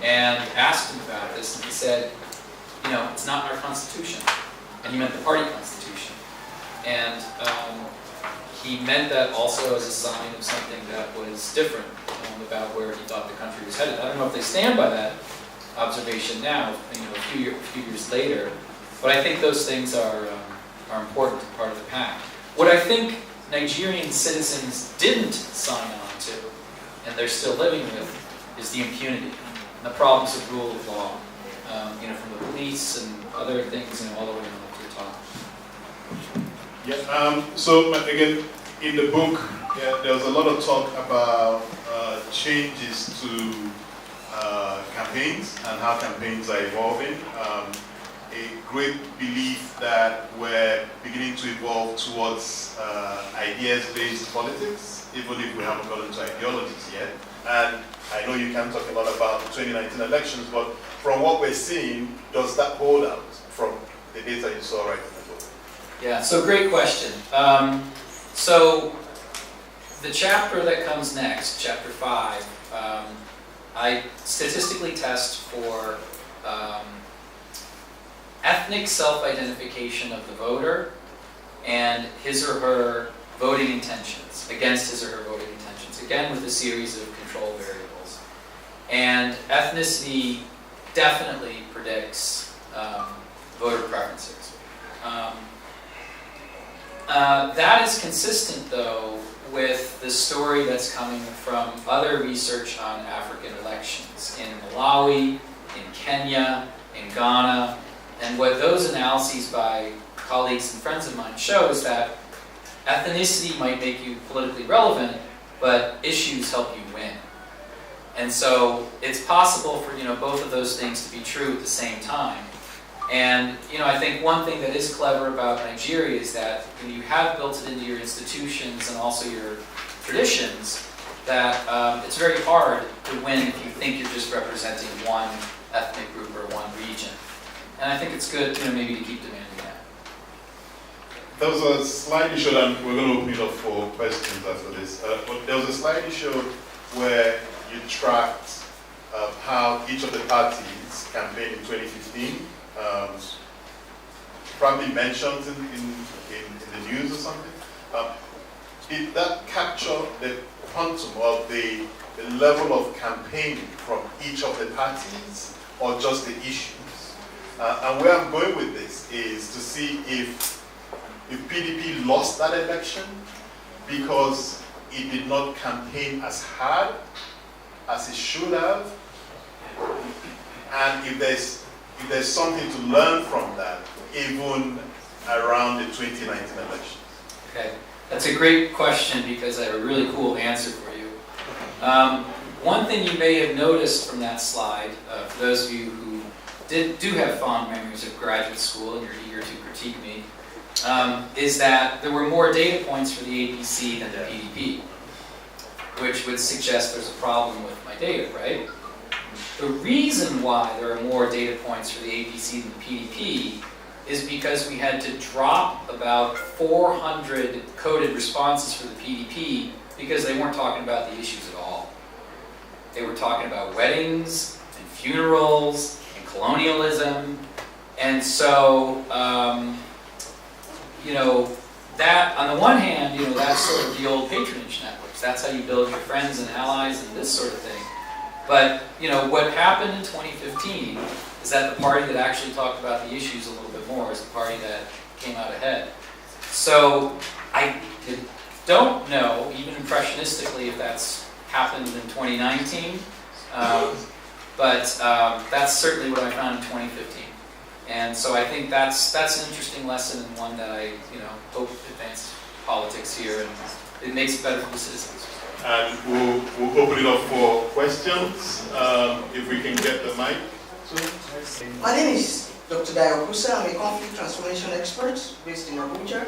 and asked him about this, and he said, you know, it's not in our Constitution. And he meant the party Constitution. And he meant that also as a sign of something that was different about where he thought the country was headed. I don't know if they stand by that observation now, you know, a few years later, but I think those things are important part of the pact. What I think Nigerian citizens didn't sign on to, and they're still living with, is the impunity and the problems of rule of law. You know, from the police and other things, you know, all the way up to the top. Yeah. So again, in the book, there was a lot of talk about changes to campaigns and how campaigns are evolving. A great belief that we're beginning to evolve towards ideas-based politics, even if we haven't gotten to ideologies yet. And I know you can talk a lot about the 2019 elections, but from what we're seeing, does that hold out from the data you saw right in the book? Yeah, so great question. So the chapter that comes next, chapter 5, I statistically test for ethnic self-identification of the voter and his or her voting intentions, against his or her voting intentions, again with a series of control variables. And ethnicity definitely predicts voter preferences. That is consistent, though, with the story that's coming from other research on African elections in Malawi, in Kenya, in Ghana. And what those analyses by colleagues and friends of mine show is that ethnicity might make you politically relevant, but issues help you win. And so it's possible for, you know, both of those things to be true at the same time. And, you know, I think one thing that is clever about Nigeria is that you have built it into your institutions and also your traditions that it's very hard to win if you think you're just representing one ethnic group or one region. And I think it's good, you know, maybe to keep demanding that. There was a slide you showed, and we're going to open it up for questions after this. But there was a slide you showed where you tracked how each of the parties campaigned in 2015. Probably mentioned in the news or something. Did that capture the quantum of the level of campaigning from each of the parties, or just the issues? And where I'm going with this is to see if PDP lost that election because it did not campaign as hard as it should have, and if there's something to learn from that, even around the 2019 elections. Okay, that's a great question because I have a really cool answer for you. One thing you may have noticed from that slide, for those of you who do have fond memories of graduate school and you're eager to critique me, is that there were more data points for the APC than the PDP, which would suggest there's a problem with my data, right? The reason why there are more data points for the APC than the PDP is because we had to drop about 400 coded responses for the PDP because they weren't talking about the issues at all. They were talking about weddings and funerals and colonialism. And so, you know, that, on the one hand, you know, that's sort of the old patronage networks. That's how you build your friends and allies and this sort of thing. But, you know, what happened in 2015 is that the party that actually talked about the issues a little bit more is the party that came out ahead. So I don't know, even impressionistically, if that's happened in 2019, but that's certainly what I found in 2015. And so I think that's an interesting lesson and one that I, you know, hope advances politics here and it makes it better for the citizens. And we'll open it up for questions. If we can get the mic. My name is Dr. Dayo Kusa. I'm a conflict transformation expert based in Abuja,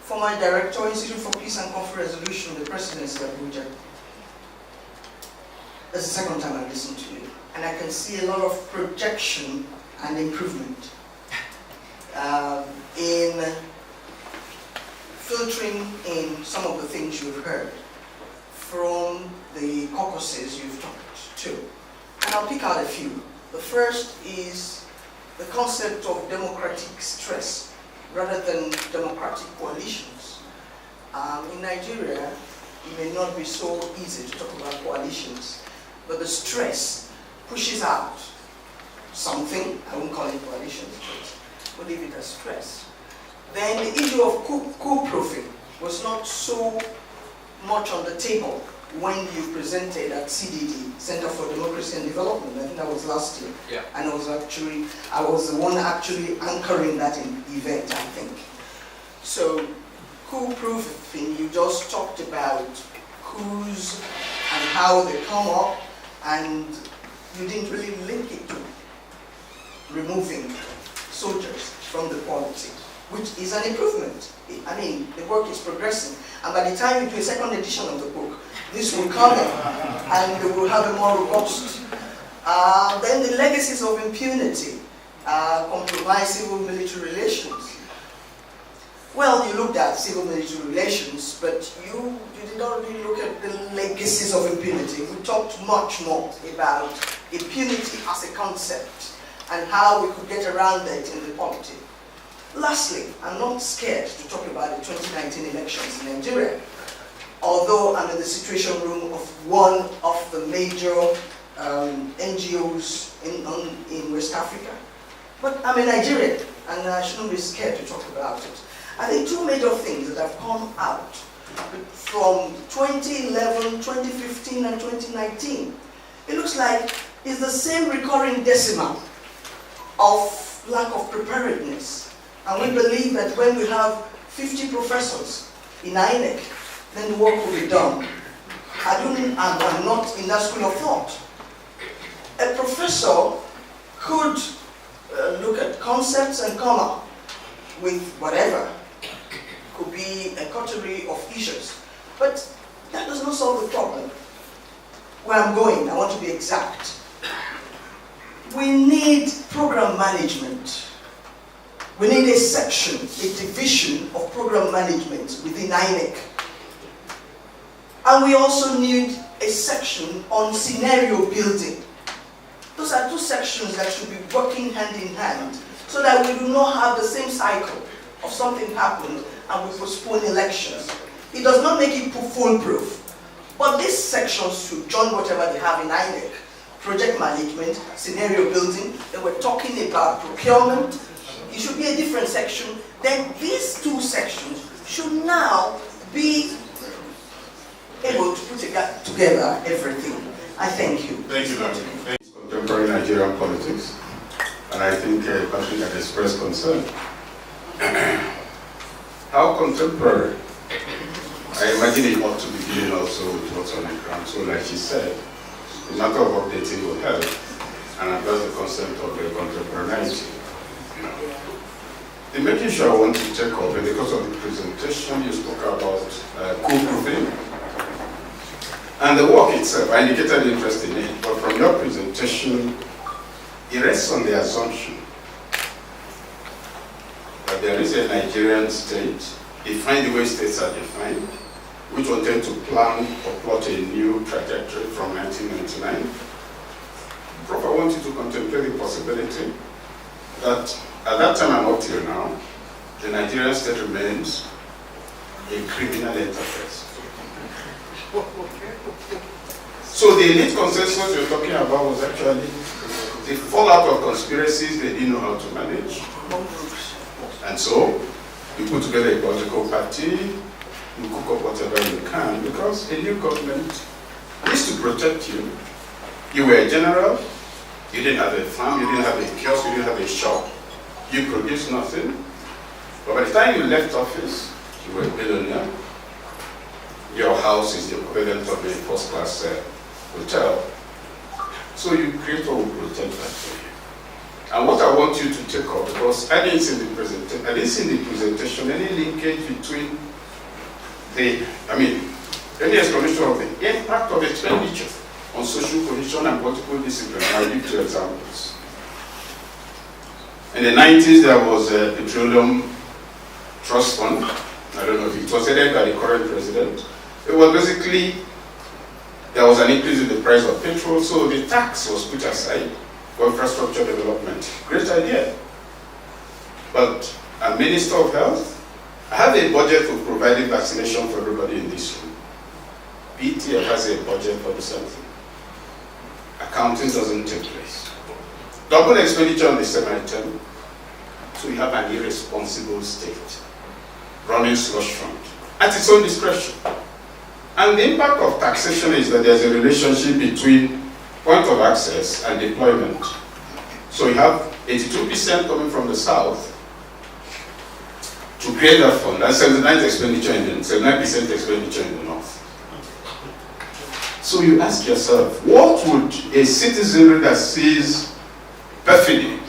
former director, Institute for Peace and Conflict Resolution, the Presidency of Abuja. That's the second time I listened to you. And I can see a lot of projection and improvement in filtering in some of the things you've heard from the caucuses you've talked to. And I'll pick out a few. The first is the concept of democratic stress rather than democratic coalitions. In Nigeria, it may not be so easy to talk about coalitions, but the stress pushes out something. I won't call it coalitions, but we'll leave it as stress. Then the issue of coup-proofing was not so much on the table when you presented at CDD, Center for Democracy and Development. I think that was last year. Yeah. And I was the one actually anchoring that event, I think. So, coup-proofing, you just talked about coups and how they come up, and you didn't really link it to removing soldiers from the polity, which is an improvement. I mean, the work is progressing, and by the time you do a second edition of the book, this will come in, and we will have a more robust. Then the legacies of impunity, compromise civil-military relations. Well, you looked at civil-military relations, but you did not really look at the legacies of impunity. We talked much more about impunity as a concept and how we could get around it in the polity. Lastly, I'm not scared to talk about the 2019 elections in Nigeria, although I'm in the situation room of one of the major NGOs in West Africa. But I'm a Nigerian, and I shouldn't be scared to talk about it. I think two major things that have come out from 2011, 2015, and 2019, it looks like it's the same recurring decimal of lack of preparedness. And we believe that when we have 50 professors in INEC, then the work will be done. I'm not in that school of thought. A professor could look at concepts and come up with whatever. Could be a coterie of issues. But that does not solve the problem. Where I'm going, I want to be exact. We need program management. We need a section, a division of program management within INEC. And we also need a section on scenario building. Those are two sections that should be working hand in hand so that we do not have the same cycle of something happened and we postpone elections. It does not make it foolproof. But these sections should join whatever they have in INEC. Project management, scenario building, they were talking about procurement. It should be a different section. Then these two sections should now be able to put together everything. I thank you. Thank you, Dr. Contemporary Nigerian politics, and I think Patrick had expressed concern. How contemporary? I imagine it ought to begin also with what's on the ground. So like she said, the matter of updating will help, and address the concept of contemporaneity. The making sure I want to take up, and because of the presentation you spoke about coup-proofing, and the work itself, I indicated interest in it, but from your presentation, it rests on the assumption that there is a Nigerian state, defined the way states are defined, which wanted to plan or plot a new trajectory from 1999. Prof, I want you to contemplate the possibility that at that time and up till now, the Nigerian state remains a criminal enterprise. So the elite consensus you're talking about was actually the fallout of conspiracies they didn't know how to manage. And so you put together a political party, you cook up whatever you can, because a new government needs to protect you. You were a general, you didn't have a farm, you didn't have a kiosk, you didn't have a shop. You produced nothing. But by the time you left office, you were a billionaire. Your house is the equivalent of a first-class hotel. So you create what will protect that for you. And what I want you to take up, because I didn't see in the presentation any linkage between any explanation of the impact of expenditure on social cohesion and political discipline. I'll give 2 examples. In the 90s, there was a petroleum trust fund. I don't know if it was headed by the current president. It was basically, there was an increase in the price of petrol, so the tax was put aside for infrastructure development. Great idea. But a Minister of Health, I have a budget for providing vaccination for everybody in this room. BTF has a budget for the same thing. Accounting doesn't take place. Double expenditure on the same item, so you have an irresponsible state running slush fund at its own discretion. And the impact of taxation is that there's a relationship between point of access and deployment. So you have 82% coming from the south to create that fund, and 79% expenditure in the north. So you ask yourself, what would a citizen that sees perfidy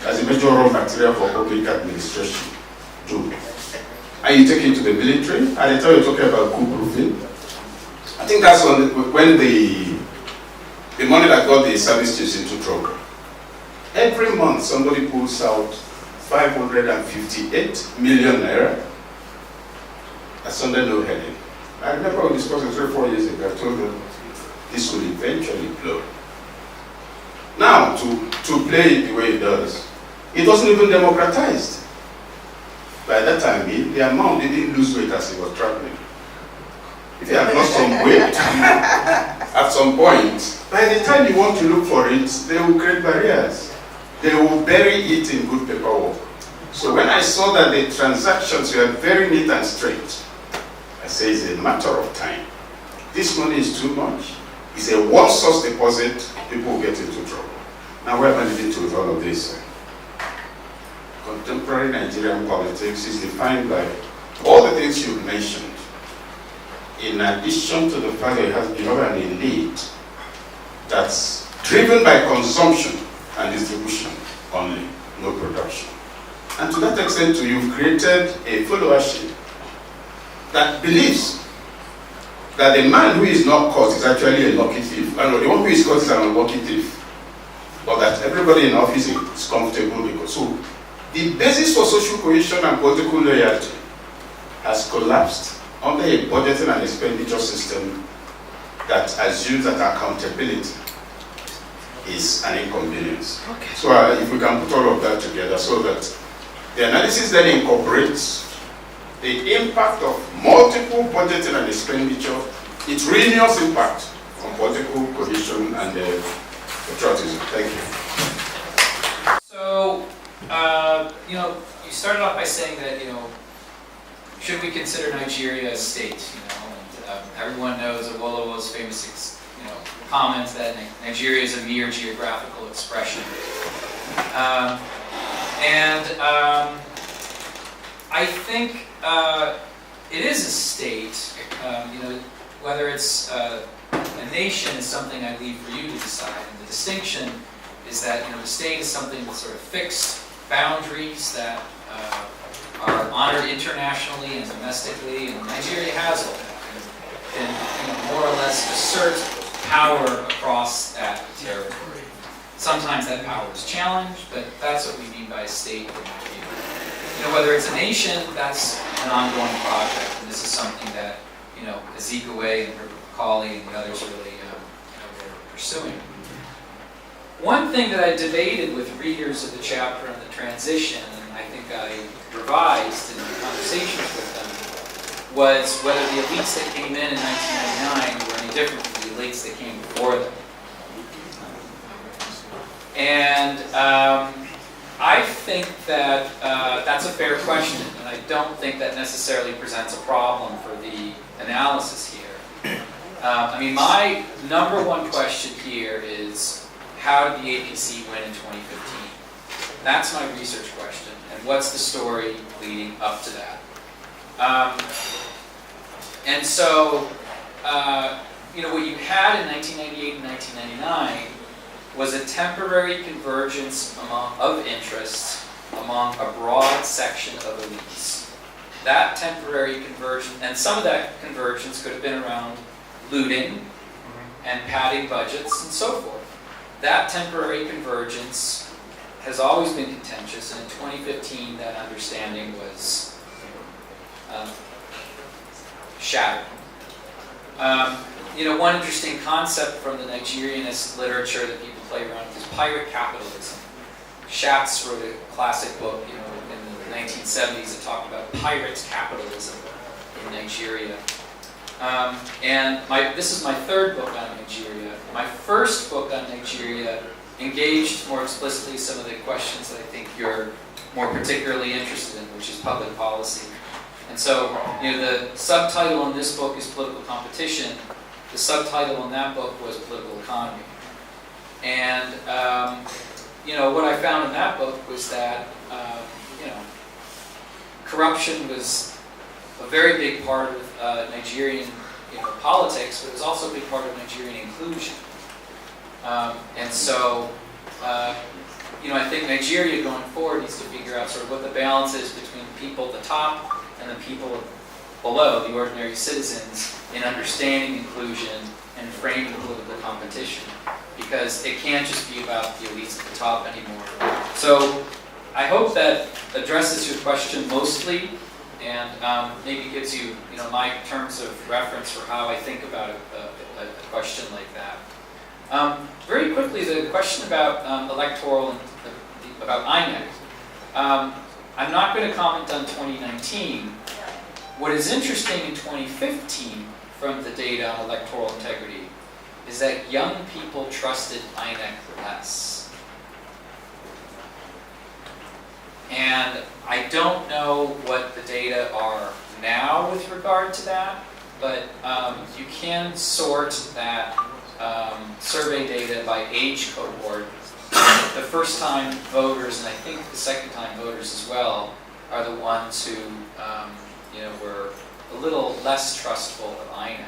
as a major raw material for public administration do? And you take it to the military, and I tell you talking about coup-proofing. I think that's when the money that got the service chiefs into trouble. Every month somebody pulls out 558 million naira. That's under no heading. I remember we discussed it 3 or 4 years ago. I told them this will eventually blow. Now, to play it the way it does, it wasn't even democratized. By that time, the amount didn't lose weight as he was traveling. If he had lost some weight at some point, by the time you want to look for it, they will create barriers. They will bury it in good paperwork. So when I saw that the transactions were very neat and straight, I say it's a matter of time. This money is too much. It's a one-source deposit, people will get into trouble. Now where am I leading to with all of this? Contemporary Nigerian politics is defined by all the things you've mentioned. In addition to the fact that it has become an elite that's driven by consumption and distribution only, no production. And to that extent, too, you've created a followership that believes that the man who is not caught is actually a lucky thief, and the one who is caught is an unlucky thief. But that everybody in office is comfortable because. So, the basis for social cohesion and political loyalty has collapsed under a budgeting and expenditure system that assumes that accountability is an inconvenience. Okay. So if we can put all of that together so that the analysis then incorporates the impact of multiple budgeting and expenditure, its ruinous impact on political cohesion and patriotism. Thank you. So, you started off by saying that, should we consider Nigeria a state? And everyone knows Awolowo's famous, comment that Nigeria is a mere geographical expression. I think it is a state. Whether it's a nation is something I leave for you to decide. And the distinction is that the state is something with sort of fixed boundaries that are honored internationally and domestically, and Nigeria has all that, and more or less assert power across that territory. Sometimes that power is challenged, but that's what we mean by a state in Nigeria. Whether it's a nation, that's an ongoing project, and this is something that Ezekwe and her colleague and others really were pursuing. One thing that I debated with readers of the chapter on the transition, and I think I revised in conversations with them, was whether the elites that came in 1999 were any different from the elites that came before them. And I think that that's a fair question, and I don't think that necessarily presents a problem for the analysis here. My number one question here is, how did the APC win in 2015? That's my research question, and what's the story leading up to that? What you had in 1998 and 1999 was a temporary convergence of interests among a broad section of elites. That temporary convergence, and some of that convergence could have been around looting, and padding budgets and so forth. That temporary convergence has always been contentious, and in 2015 that understanding was shattered. One interesting concept from the Nigerianist literature that people play around with is pirate capitalism. Schatz wrote a classic book, in the 1970s that talked about pirate capitalism in Nigeria. This is my third book on Nigeria. My first book on Nigeria engaged more explicitly some of the questions that I think you're more particularly interested in, which is public policy. And so, the subtitle in this book is Political Competition. The subtitle in that book was Political Economy. And, what I found in that book was that, corruption was a very big part of Nigerian politics, but it was also a big part of Nigerian inclusion. And so, I think Nigeria going forward needs to figure out sort of what the balance is between the people at the top and the people below, the ordinary citizens, in understanding inclusion and framing political competition. Because it can't just be about the elites at the top anymore. So I hope that addresses your question mostly, and maybe gives you, my terms of reference for how I think about a question like that. Very quickly, the question about electoral and about INEC. I'm not going to comment on 2019. What is interesting in 2015 from the data on electoral integrity is that young people trusted INEC less. And I don't know what the data are now with regard to that, but you can sort that survey data by age cohort. The first-time voters, and I think the second-time voters as well, are the ones who were a little less trustful of INEC.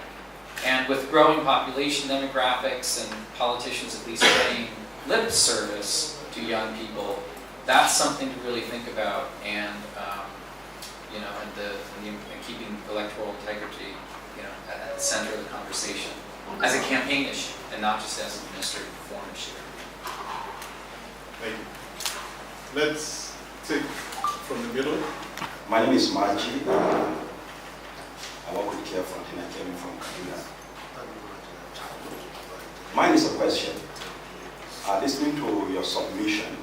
And with growing population demographics and politicians at least paying lip service to young people, that's something to really think about, and keeping electoral integrity, at the center of the conversation as a campaign issue and not just as an administrative reform issue. Thank you. Let's take from the middle. My name is Margie. I work with Care Fund, and I came from Kaduna. Mine is a question. Listening to your submission,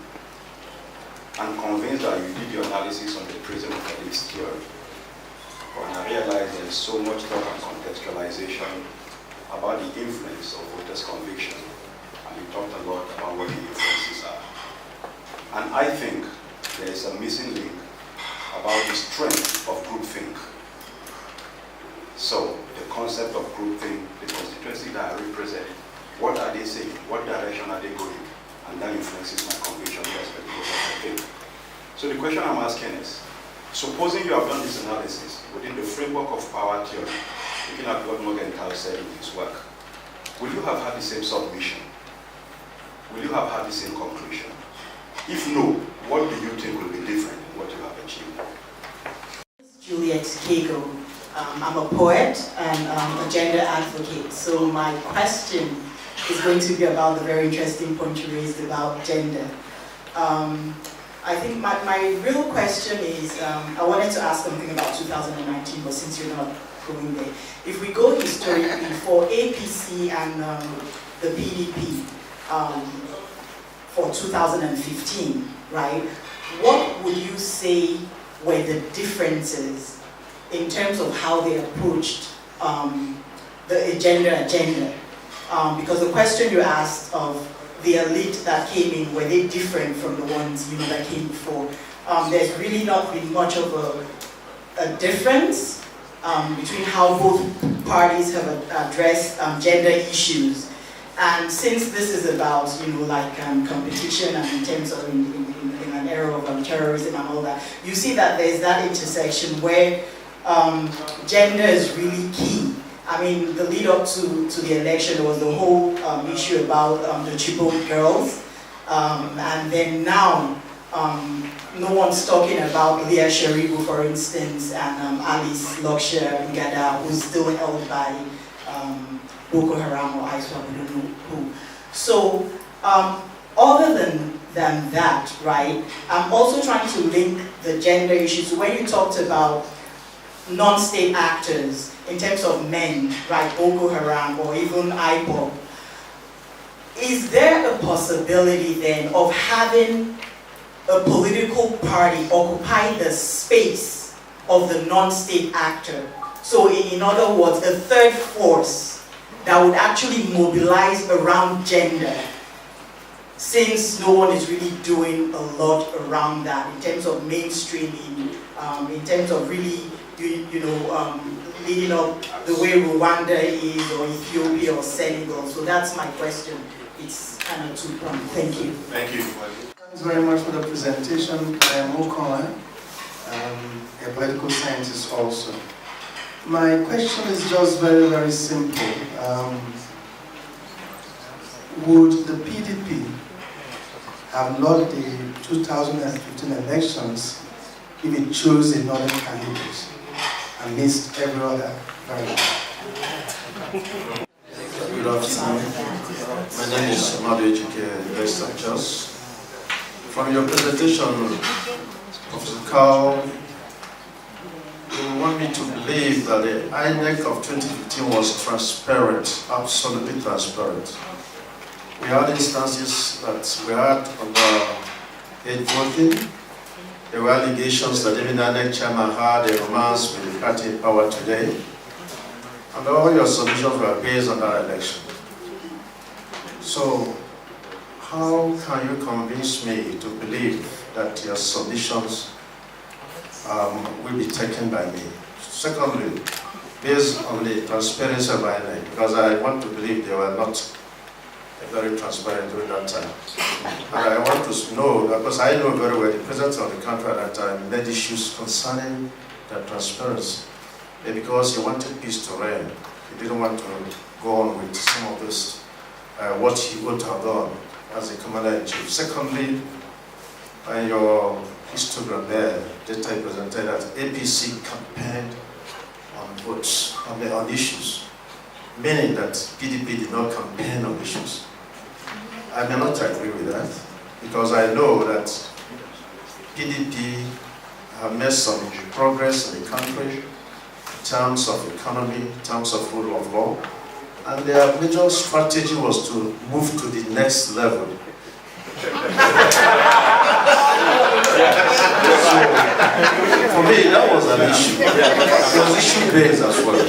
I'm convinced that you did your analysis on the prison of Nextier, and I realize there is so much talk and contextualization about the influence of voters' conviction, and you talked a lot about what the influences are. And I think there is a missing link about the strength of groupthink. So, the concept of groupthink, the constituency that I represent, what are they saying? What direction are they going? And that influences my conviction irrespective of what I think. So the question I'm asking is, supposing you have done this analysis within the framework of power theory, looking at what Morgenthau said in his work, will you have had the same submission? Will you have had the same conclusion? If no, what do you think will be different in what you have achieved? Juliet Kego. I'm a poet and a gender advocate, so my question is going to be about the very interesting point you raised about gender. I think my real question is, I wanted to ask something about 2019, but since you're not going there, if we go historically for APC and the PDP for 2015, right, what would you say were the differences in terms of how they approached the agenda? Because the question you asked of the elite that came in, were they different from the ones that came before? There's really not been much of a difference between how both parties have addressed gender issues. And since this is about competition and in terms of in an era of terrorism and all that, you see that there's that intersection where gender is really key. I mean, the lead up to the election was the whole issue about the Chibok girls, and then now no one's talking about Leah Sharibu, for instance, and Alice Loksha Ngada, who's still held by Boko Haram or ISWAP, we don't know who. So, other than that, right, I'm also trying to link the gender issues. So when you talked about non-state actors in terms of men, right, Boko Haram or even IPOB, is there a possibility then of having a political party occupy the space of the non-state actor? So in other words, a third force that would actually mobilize around gender, since no one is really doing a lot around that in terms of mainstreaming, in terms of really, leading up the way Rwanda is, or Ethiopia or Senegal. So that's my question. It's kind of two-pronged. Thank you. Thank you. Thanks very much for the presentation. I am Okola, a political scientist also. My question is just very, very simple. Would the PDP have lost the 2015 elections if it chose another candidate and missed every other variable? Good afternoon. My name is Amadu Ejike, Investor Just. From your presentation, Professor Carl, you want me to believe that the INEC of 2015 was transparent, absolutely transparent. We had instances that we had under voting. There were allegations that even the INEC chairman had a romance with the party in power today. And all your submissions were based on that election. So, how can you convince me to believe that your submissions will be taken by me? Secondly, based on the transparency of INEC, because I want to believe they were not very transparent during that time. And I want to know, because I know very well the president of the country at that time made issues concerning that transparency. Because he wanted peace to reign. He didn't want to go on with some of this, what he would have done as a commander-in-chief. Secondly, in your histogram there, data you presented that APC campaigned on votes, on issues, meaning that PDP did not campaign on issues. I may not agree with that, because I know that PDP have made some progress in the country, in terms of economy, in terms of rule of law, and their major strategy was to move to the next level. So, for me, that was an issue. It was issue-based as well.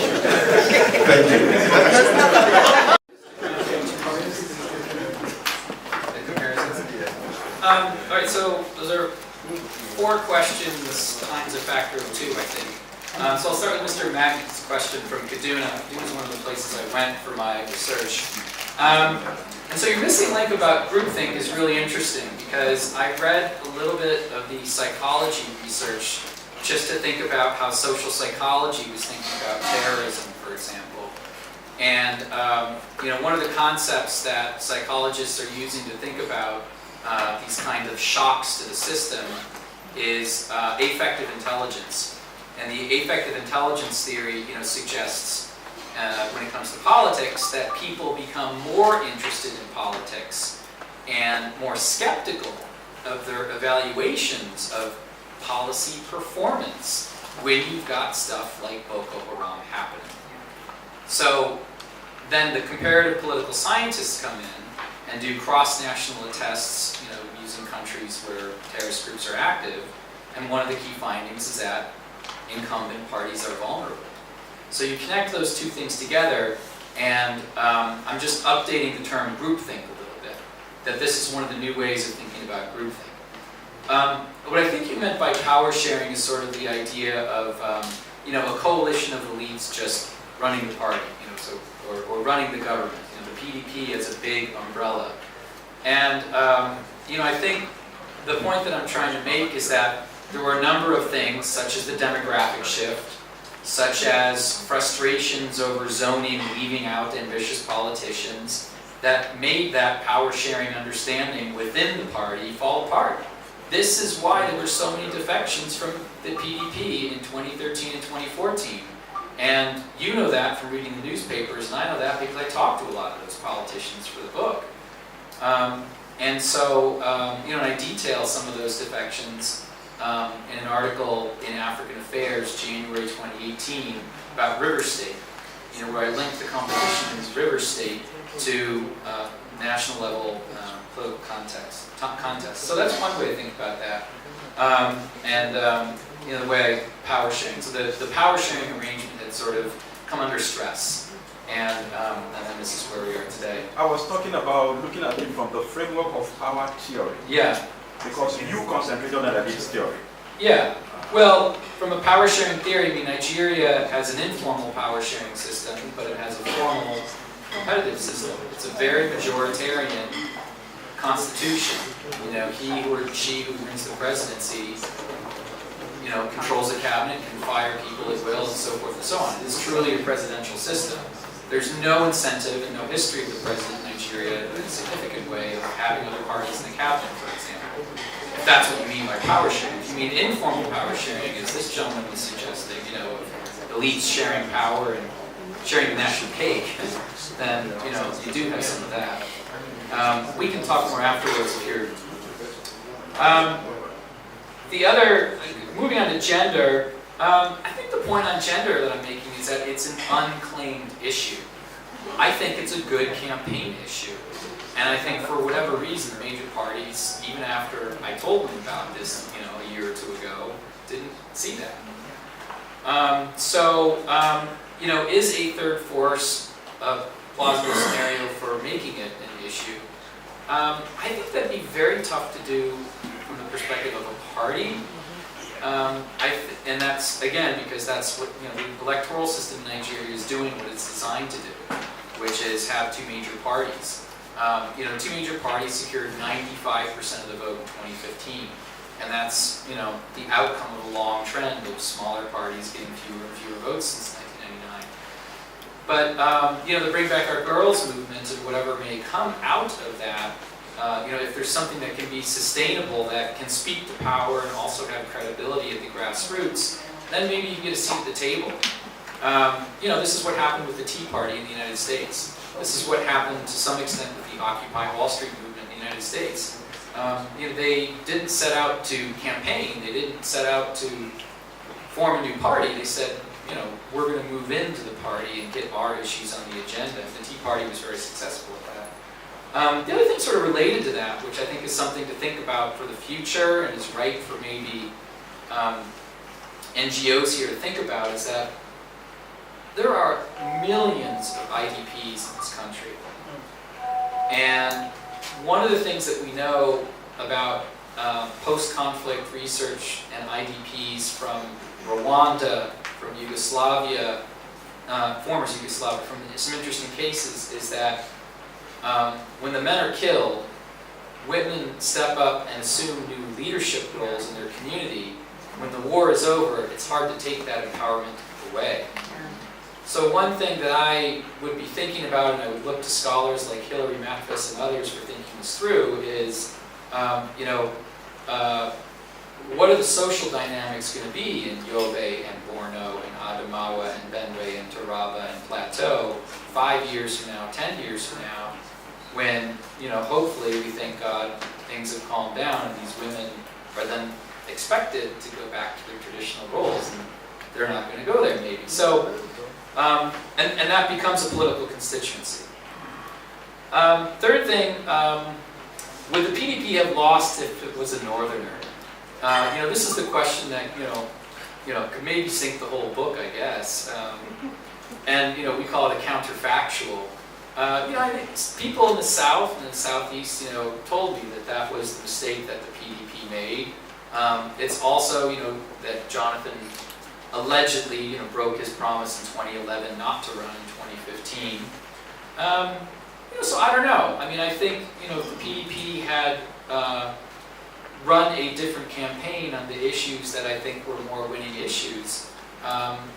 Thank you. All right, so those are 4 questions times a factor of 2, I think. So I'll start with Mr. Magnet's question from Kaduna. Kaduna is one of the places I went for my research. And so your missing link about groupthink is really interesting, because I read a little bit of the psychology research just to think about how social psychology was thinking about terrorism, for example. And one of the concepts that psychologists are using to think about these kind of shocks to the system is affective intelligence. And the affective intelligence theory, suggests when it comes to politics that people become more interested in politics and more skeptical of their evaluations of policy performance when you've got stuff like Boko Haram happening. So then the comparative political scientists come in and do cross-national tests, using countries where terrorist groups are active, and one of the key findings is that incumbent parties are vulnerable. So you connect those two things together, and I'm just updating the term groupthink a little bit, that this is one of the new ways of thinking about groupthink. What I think you meant by power sharing is sort of the idea of a coalition of elites just running the party, or running the government. The PDP as a big umbrella. And I think the point that I'm trying to make is that there were a number of things, such as the demographic shift, such as frustrations over zoning leaving out ambitious politicians, that made that power-sharing understanding within the party fall apart. This is why there were so many defections from the PDP in 2013 and 2014. And you know that from reading the newspapers, and I know that because I talked to a lot of those politicians for the book. And so, and I detail some of those defections in an article in African Affairs, January 2018, about River State, where I linked the competition in River State to national level political contests. So that's one way to think about that. The way power sharing. So the power sharing arrangement had sort of come under stress. And then this is where we are today. I was talking about looking at it from the framework of power theory. Yeah. Because you concentrate on analytics theory. Yeah. Well, from a power sharing theory, I mean, Nigeria has an informal power sharing system, but it has a formal competitive system. It's a very majoritarian constitution. He or she who wins the presidency, controls the cabinet, can fire people at will, and so forth and so on. It is truly a presidential system. There's no incentive and no history of the president in Nigeria in a significant way of having other parties in the cabinet, for example. If that's what you mean by power sharing. If you mean informal power sharing, as this gentleman was suggesting, elites sharing power and sharing the national cake, then, you do have some of that. We can talk more afterwards if you're... moving on to gender, I think the point on gender that I'm making is that it's an unclaimed issue. I think it's a good campaign issue. And I think for whatever reason, the major parties, even after I told them about this, a year or two ago, didn't see that. Is a third force a plausible scenario for making it an issue? I think that'd be very tough to do from the perspective of a party. And that's, again, because that's what, the electoral system in Nigeria is doing what it's designed to do, which is have two major parties. Two major parties secured 95% of the vote in 2015. And that's, the outcome of a long trend of smaller parties getting fewer and fewer votes since 1999. But, the Bring Back Our Girls movement and whatever may come out of that, if there's something that can be sustainable, that can speak to power and also have credibility at the grassroots, then maybe you can get a seat at the table. This is what happened with the Tea Party in the United States. This is what happened to some extent with the Occupy Wall Street movement in the United States. They didn't set out to campaign. They didn't set out to form a new party. They said, we're going to move into the party and get our issues on the agenda. The Tea Party was very successful at that. The other thing sort of related to that, which I think is something to think about for the future and is right for maybe NGOs here to think about, is that there are millions of IDPs in this country. And one of the things that we know about post-conflict research and IDPs from Rwanda, from Yugoslavia, former Yugoslavia, from some interesting cases, is that when the men are killed, women step up and assume new leadership roles in their community. When the war is over, it's hard to take that empowerment away. So one thing that I would be thinking about, and I would look to scholars like Hilary Mathis and others for thinking this through, is, what are the social dynamics going to be in Yobe and Borno and Adamawa and Benue and Taraba and Plateau 5 years from now, 10 years from now, when, hopefully we thank God things have calmed down and these women are then expected to go back to their traditional roles, and they're not going to go there maybe. So, and that becomes a political constituency. Third thing, would the PDP have lost if it was a northerner? This is the question that, could maybe sink the whole book, I guess. And, we call it a counterfactual. I think people in the South and the Southeast, told me that that was the mistake that the PDP made. It's also, that Jonathan allegedly, broke his promise in 2011 not to run in 2015. So I don't know. I mean, I think, if the PDP had run a different campaign on the issues that I think were more winning issues,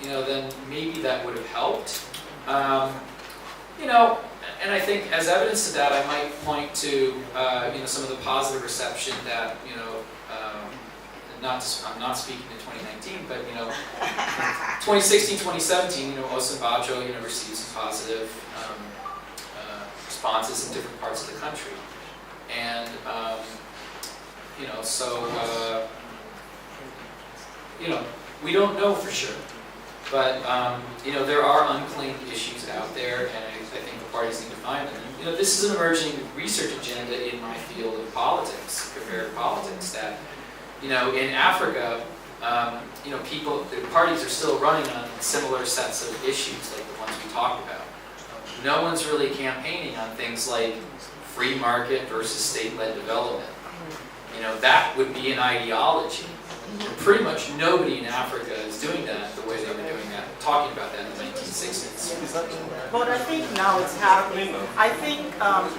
then maybe that would have helped. And I think as evidence to that, I might point to, some of the positive reception that, I'm not speaking to 2019, but 2016, 2017, Osinbajo received some positive responses in different parts of the country, and we don't know for sure, but there are unclaimed issues out there, and I think the parties need to find them. This is an emerging research agenda in my field of politics, comparative politics, that in Africa, the parties are still running on similar sets of issues like the ones we talked about. No one's really campaigning on things like free market versus state-led development. That would be an ideology. Pretty much nobody in Africa is doing that the way they were doing that, talking about that in the 1960s. But I think now it's happening. I think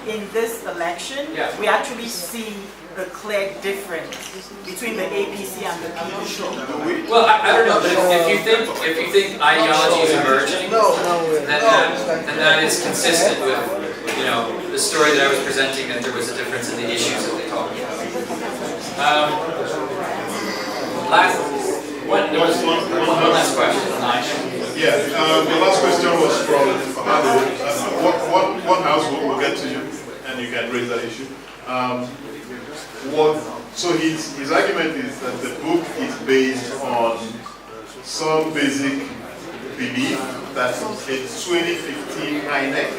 in this election, we actually see the clear difference between the APC and the PDP. Well, I don't know, but if you think ideology is emerging, then that is consistent with the story that I was presenting, that there was a difference in the issues that they talked about. There was one last question. Yeah, the last question was from one house. We'll get to you, and you can raise that issue. So his argument is that the book is based on some basic belief that a 2015 INEC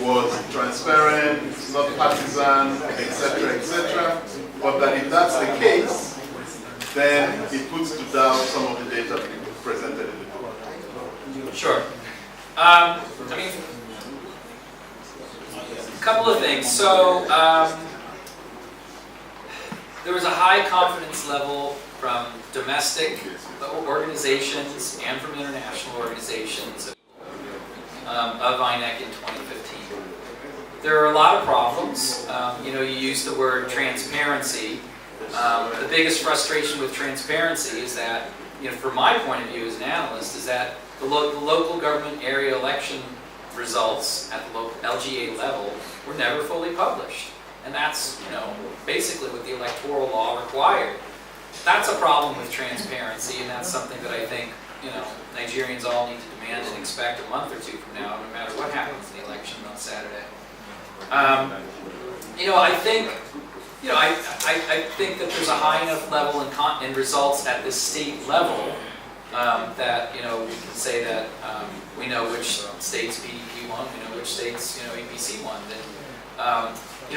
was transparent, not partisan, etc., but that if that's the case, then it puts to doubt some of the data presented in the book. Sure. A couple of things. So, there was a high confidence level from domestic organizations and from international organizations of INEC in 2015. There are a lot of problems. You used the word transparency. The biggest frustration with transparency is that, from my point of view as an analyst, is that the local government area election results at the local LGA level were never fully published. And that's, basically what the electoral law required. That's a problem with transparency, and that's something that I think, Nigerians all need to demand and expect a month or two from now, no matter what happens in the election on Saturday. I think that there's a high enough level in results at the state level that, we can say that we know which states PDP won, we know which states, APC won. And,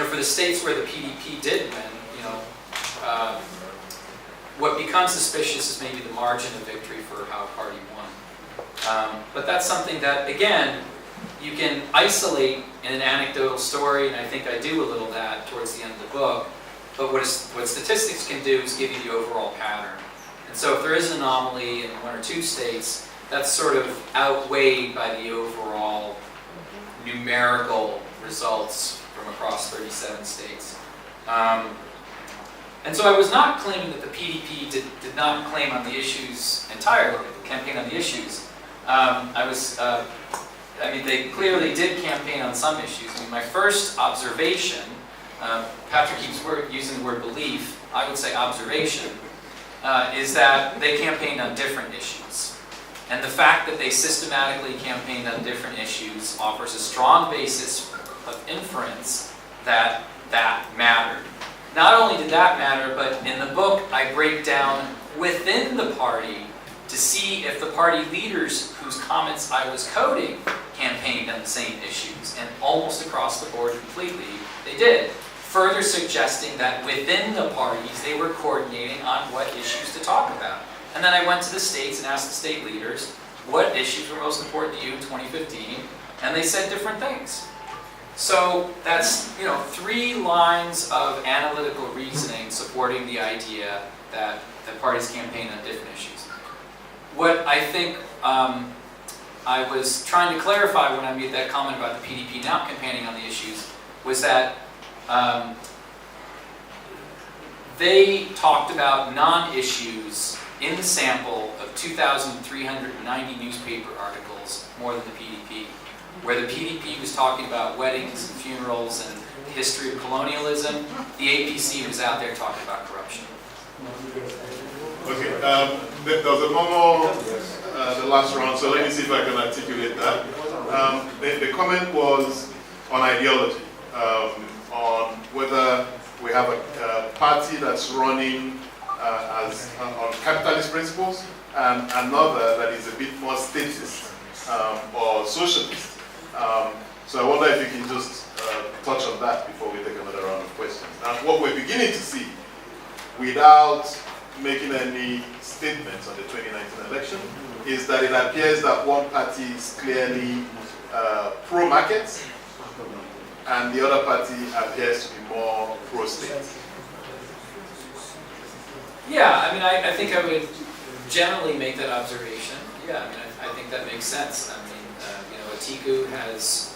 for the states where the PDP did win, what becomes suspicious is maybe the margin of victory for how a party won. But that's something that, again, you can isolate in an anecdotal story, and I think I do a little of that towards the end of the book. But what statistics can do is give you the overall pattern. And so if there is an anomaly in one or two states, that's sort of outweighed by the overall numerical results from across 37 states. And so I was not claiming that the PDP did not claim on the issues entirely, campaign on the issues. They clearly did campaign on some issues. My first observation, Patrick keeps using the word belief, I would say observation, is that they campaigned on different issues. And the fact that they systematically campaigned on different issues offers a strong basis of inference that that mattered. Not only did that matter, but in the book I break down within the party to see if the party leaders whose comments I was coding campaigned on the same issues, and almost across the board completely they did, further suggesting that within the parties they were coordinating on what issues to talk about. And then I went to the states and asked the state leaders what issues were most important to you in 2015, and they said different things. So that's 3 lines of analytical reasoning supporting the idea that the parties campaigned on different issues. What I think I was trying to clarify when I made that comment about the PDP not campaigning on the issues was that they talked about non-issues in the sample of 2,390 newspaper articles more than the PDP. Where the PDP was talking about weddings and funerals and the history of colonialism, the APC was out there talking about corruption. Okay, there was a more, the last round, so let me see if I can articulate that. The comment was on ideology, on whether we have a party that's running on capitalist principles and another that is a bit more statist or socialist. So I wonder if you can just touch on that before we take another round of questions. And what we're beginning to see, without making any statements on the 2019 election, is that it appears that one party is clearly pro-market and the other party appears to be more pro-state. Yeah, I mean, I think I would generally make that observation. Yeah, I mean, I think that makes sense. I mean, you know, Atiku has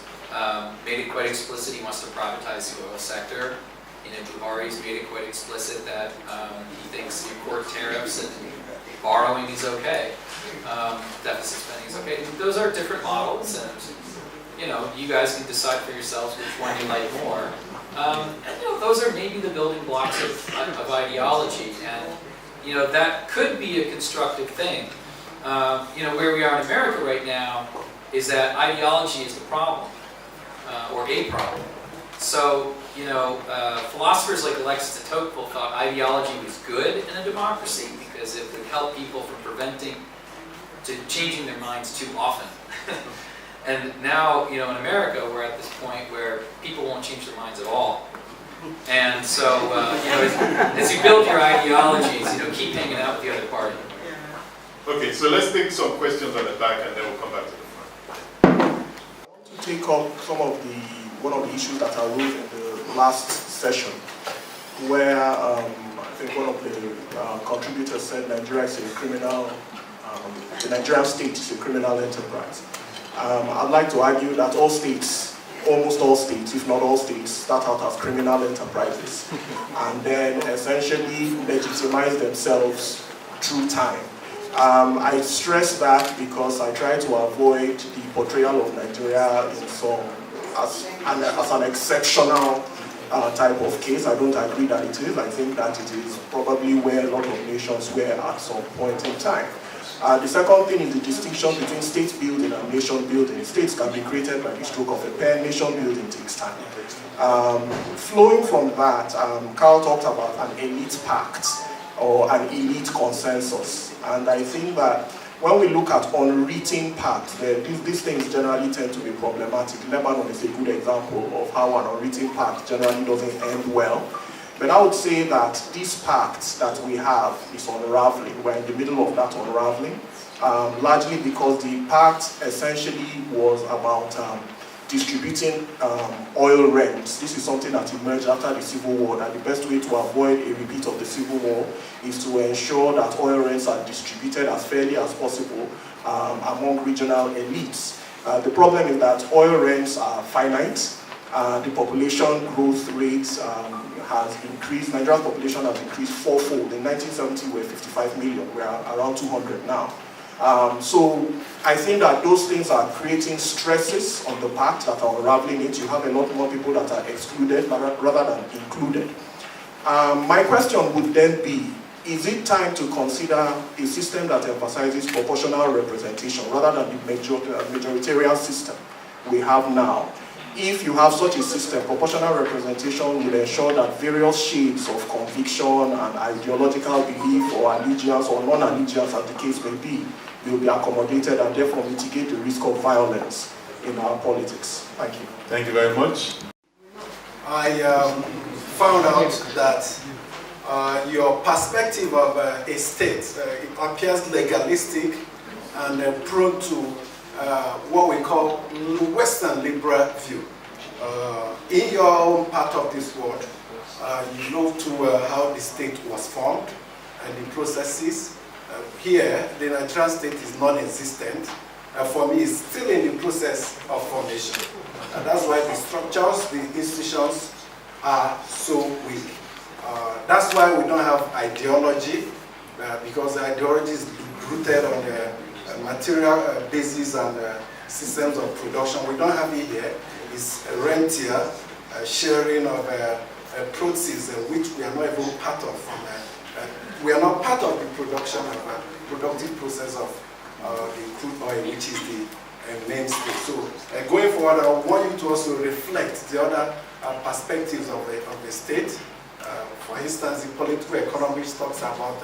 made it quite explicit he wants to privatize the oil sector. You know, Buhari's made it quite explicit that he thinks import tariffs and borrowing is okay. Deficit spending is okay. Those are different models, and you know, you guys can decide for yourselves which one you like more. And you know, those are maybe the building blocks of ideology, and you know, that could be a constructive thing. You know, where we are in America right now is that ideology is the problem, or a problem. So, you know, philosophers like Alexis de Tocqueville thought ideology was good in a democracy because it would help people from changing their minds too often. And now, you know, in America, we're at this point where people won't change their minds at all. And so, you know, as you build your ideologies, you know, keep hanging out with the other party. Okay, so let's take some questions on the back and then we'll come back to the front. I want to take up one of the issues that arose in the last session, where I think one of the contributors said Nigeria is a criminal, the Nigerian state is a criminal enterprise. I'd like to argue that all states, almost all states, if not all states, start out as criminal enterprises and then essentially legitimize themselves through time. I stress that because I try to avoid the portrayal of Nigeria in as an exceptional type of case. I don't agree that it is. I think that it is probably where a lot of nations were at some point in time. The second thing is the distinction between state building and nation building. States can be created by the stroke of a pen. Nation building takes time. Flowing from that, Carl talked about an elite pact or an elite consensus. And I think that when we look at unwritten pacts, these things generally tend to be problematic. Lebanon is a good example of how an unwritten pact generally doesn't end well. But I would say that this pact that we have is unraveling. We're in the middle of that unraveling, largely because the pact essentially was about distributing oil rents. This is something that emerged after the Civil War, that the best way to avoid a repeat of the Civil War is to ensure that oil rents are distributed as fairly as possible among regional elites. The problem is that oil rents are finite. The population growth rate has increased. Nigeria's population has increased fourfold. In 1970, we were 55 million. We're around 200 now. So I think that those things are creating stresses on the pact that are unraveling it. You have a lot more people that are excluded rather than included. My question would then be, is it time to consider a system that emphasizes proportional representation rather than the majoritarian system we have now? If you have such a system, proportional representation will ensure that various shades of conviction and ideological belief or allegiance or non-allegiance, as the case may be, will be accommodated and therefore mitigate the risk of violence in our politics. Thank you. Thank you very much. I found out that your perspective of a state it appears legalistic and prone to what we call Western liberal view. In your own part of this world, you know too well how the state was formed and the processes. Here, the Nigerian state is non-existent. For me, it's still in the process of formation. And that's why the structures, the institutions are so weak. That's why we don't have ideology, because the ideology is rooted on the material basis and systems of production. We don't have it here. It's rentier, sharing of proceeds, which we are not even part of we are not part of the production of productive process of the crude oil, which is the mainstay. So going forward, I want you to also reflect the other perspectives of the state. For instance, the political economist talks about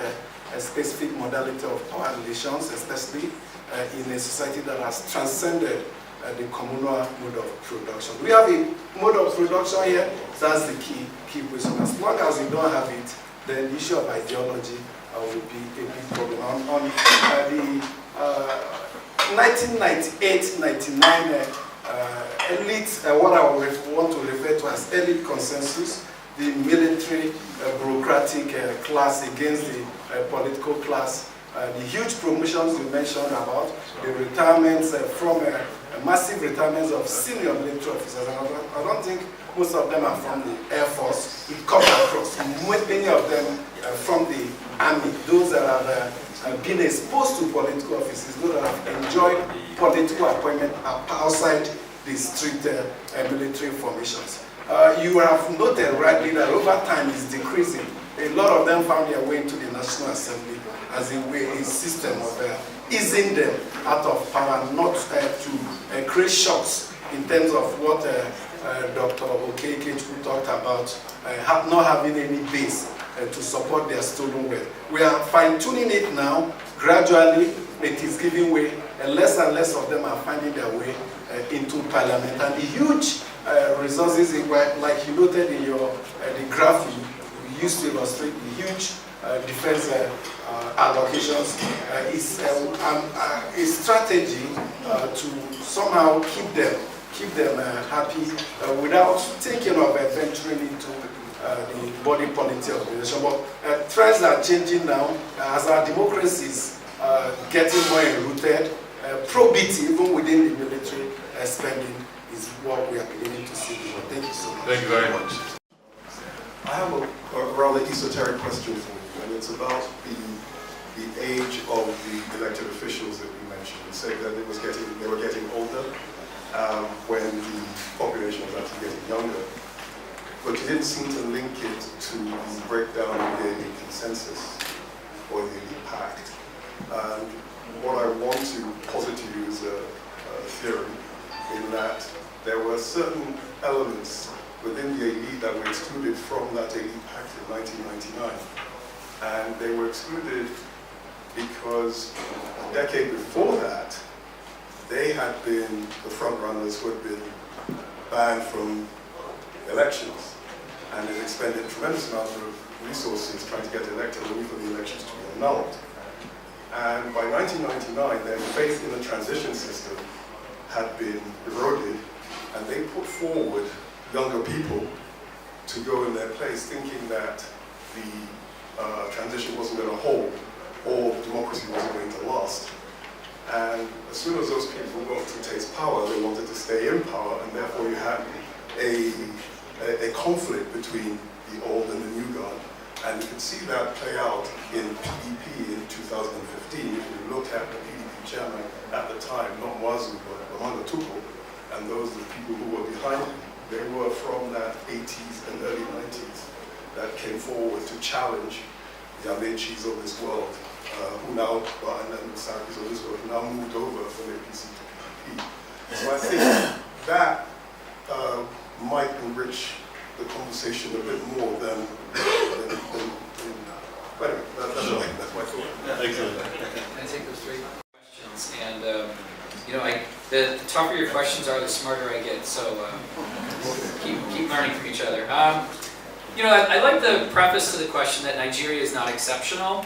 a specific modality of power relations, especially in a society that has transcended the communal mode of production. We have a mode of production here, that's the key question. As long as we don't have it, then the issue of ideology will be a big problem. On the 1998-99 elite, what I want to refer to as elite consensus, the military bureaucratic class against the political class, the huge promotions you mentioned about, the retirements from massive retirements of senior military officers. And I don't think most of them are from the Air Force. It comes across. Many of them from the Army, those that have been exposed to political offices, those that have enjoyed political appointment outside the strict military formations. You have noted rightly that over time is decreasing. A lot of them found their way into the National Assembly as a system of easing them out of power, not to create shocks in terms of what Dr. Okeke talked about, not having any base to support their stolen wealth. We are fine-tuning it now. Gradually, it is giving way, and less of them are finding their way into parliament. And the huge resources, like you noted in the graph you used to illustrate, the huge defense allocations is a strategy to somehow keep them happy without thinking of venturing into the body politic of the nation. But trends are changing now as our democracies getting more enrooted. Probity, even within the military spending, is what we are beginning to see. Thank you so much. Thank you very much. I have a rather esoteric question for you, and it's about the age of the elected officials that you mentioned. You said that they were getting older when the population was actually getting younger, but you didn't seem to link it to the breakdown of the elite consensus or the elite pact. And what I want to posit to you is a theory in that there were certain elements within the elite that were excluded from that elite pact in 1999. And they were excluded because a decade before that, they had been the front runners who had been banned from elections and had expended a tremendous amount of resources trying to get elected only for the elections to be annulled. And by 1999, their faith in the transition system had been eroded, and they put forward younger people to go in their place, thinking that the transition wasn't going to hold, or democracy wasn't going to last. And as soon as those people got to taste power, they wanted to stay in power, and therefore you had a conflict between the old and the new guard. And you can see that play out in PDP in 2015. If you look at the PDP chairman at the time, not Mwazu, but Amanda Tuko, and those are the people who were behind him, they were from that 80s and early 90s that came forward to challenge the Amechis of this world, who now, and the Sarakis of this world, who now moved over from APC to PDP. So I think that might enrich the conversation a bit more than but anyway, that's my thought. Excellent. Can I take those three questions? And the tougher your questions are, the smarter I get. So keep learning from each other. I like the preface to the question that Nigeria is not exceptional.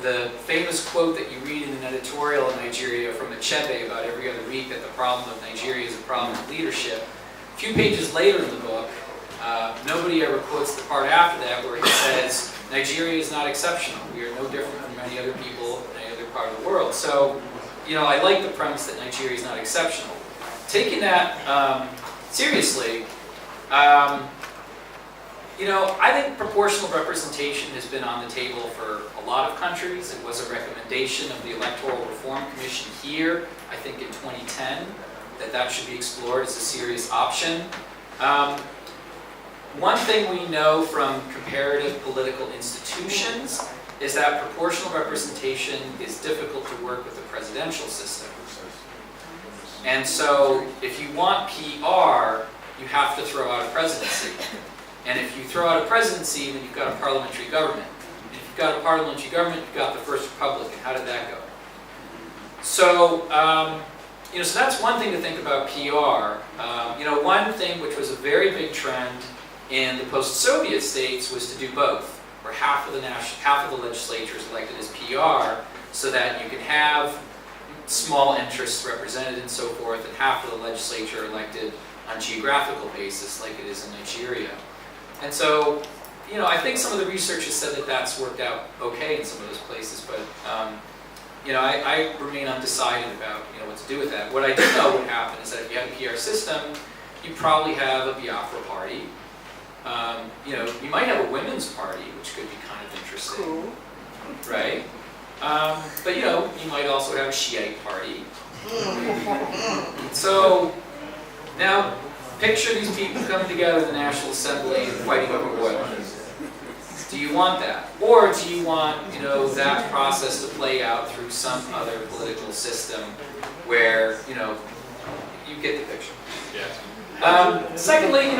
The famous quote that you read in an editorial in Nigeria from Achebe about every other week that the problem of Nigeria is a problem of leadership. A few pages later in the book, nobody ever quotes the part after that where he says, Nigeria is not exceptional. We are no different from many other people in any other part of the world. So, I like the premise that Nigeria is not exceptional. Taking that seriously, I think proportional representation has been on the table for a lot of countries. It was a recommendation of the Electoral Reform Commission here, I think in 2010, that should be explored as a serious option. one thing we know from comparative political institutions is that proportional representation is difficult to work with the presidential system. And so if you want PR, you have to throw out a presidency. And if you throw out a presidency, then you've got a parliamentary government. And if you've got a parliamentary government, you've got the first republic. And how did that go? So, so that's one thing to think about PR. One thing which was a very big trend in the post-Soviet states was to do both, where half of the legislature is elected as PR, so that you can have small interests represented and so forth, and half of the legislature elected on geographical basis, like it is in Nigeria. And so, I think some of the research has said that that's worked out okay in some of those places, but I remain undecided about what to do with that. What I do know would happen is that if you have a PR system, you probably have a Biafra party. You might have a women's party, which could be kind of interesting, Cool. right? But you might also have a Shiite party. So now picture these people coming together in the National Assembly and fighting over oil. Do you want that? Or do you want, that process to play out through some other political system where, you get the picture. Yes. Secondly,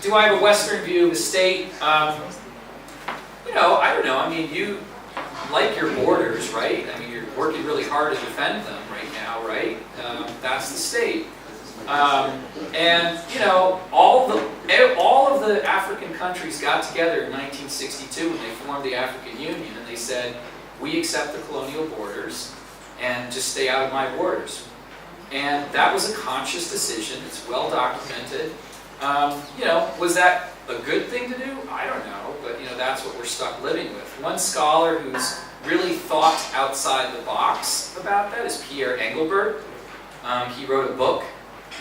do I have a Western view of the state? I don't know. I mean, you like your borders, right? I mean, you're working really hard to defend them right now, right? That's the state. And all of the African countries got together in 1962 when they formed the African Union, and they said, we accept the colonial borders and just stay out of my borders. And that was a conscious decision. It's well documented. Was that a good thing to do? I don't know, but that's what we're stuck living with. One scholar who's really thought outside the box about that is Pierre Engelbert. He wrote a book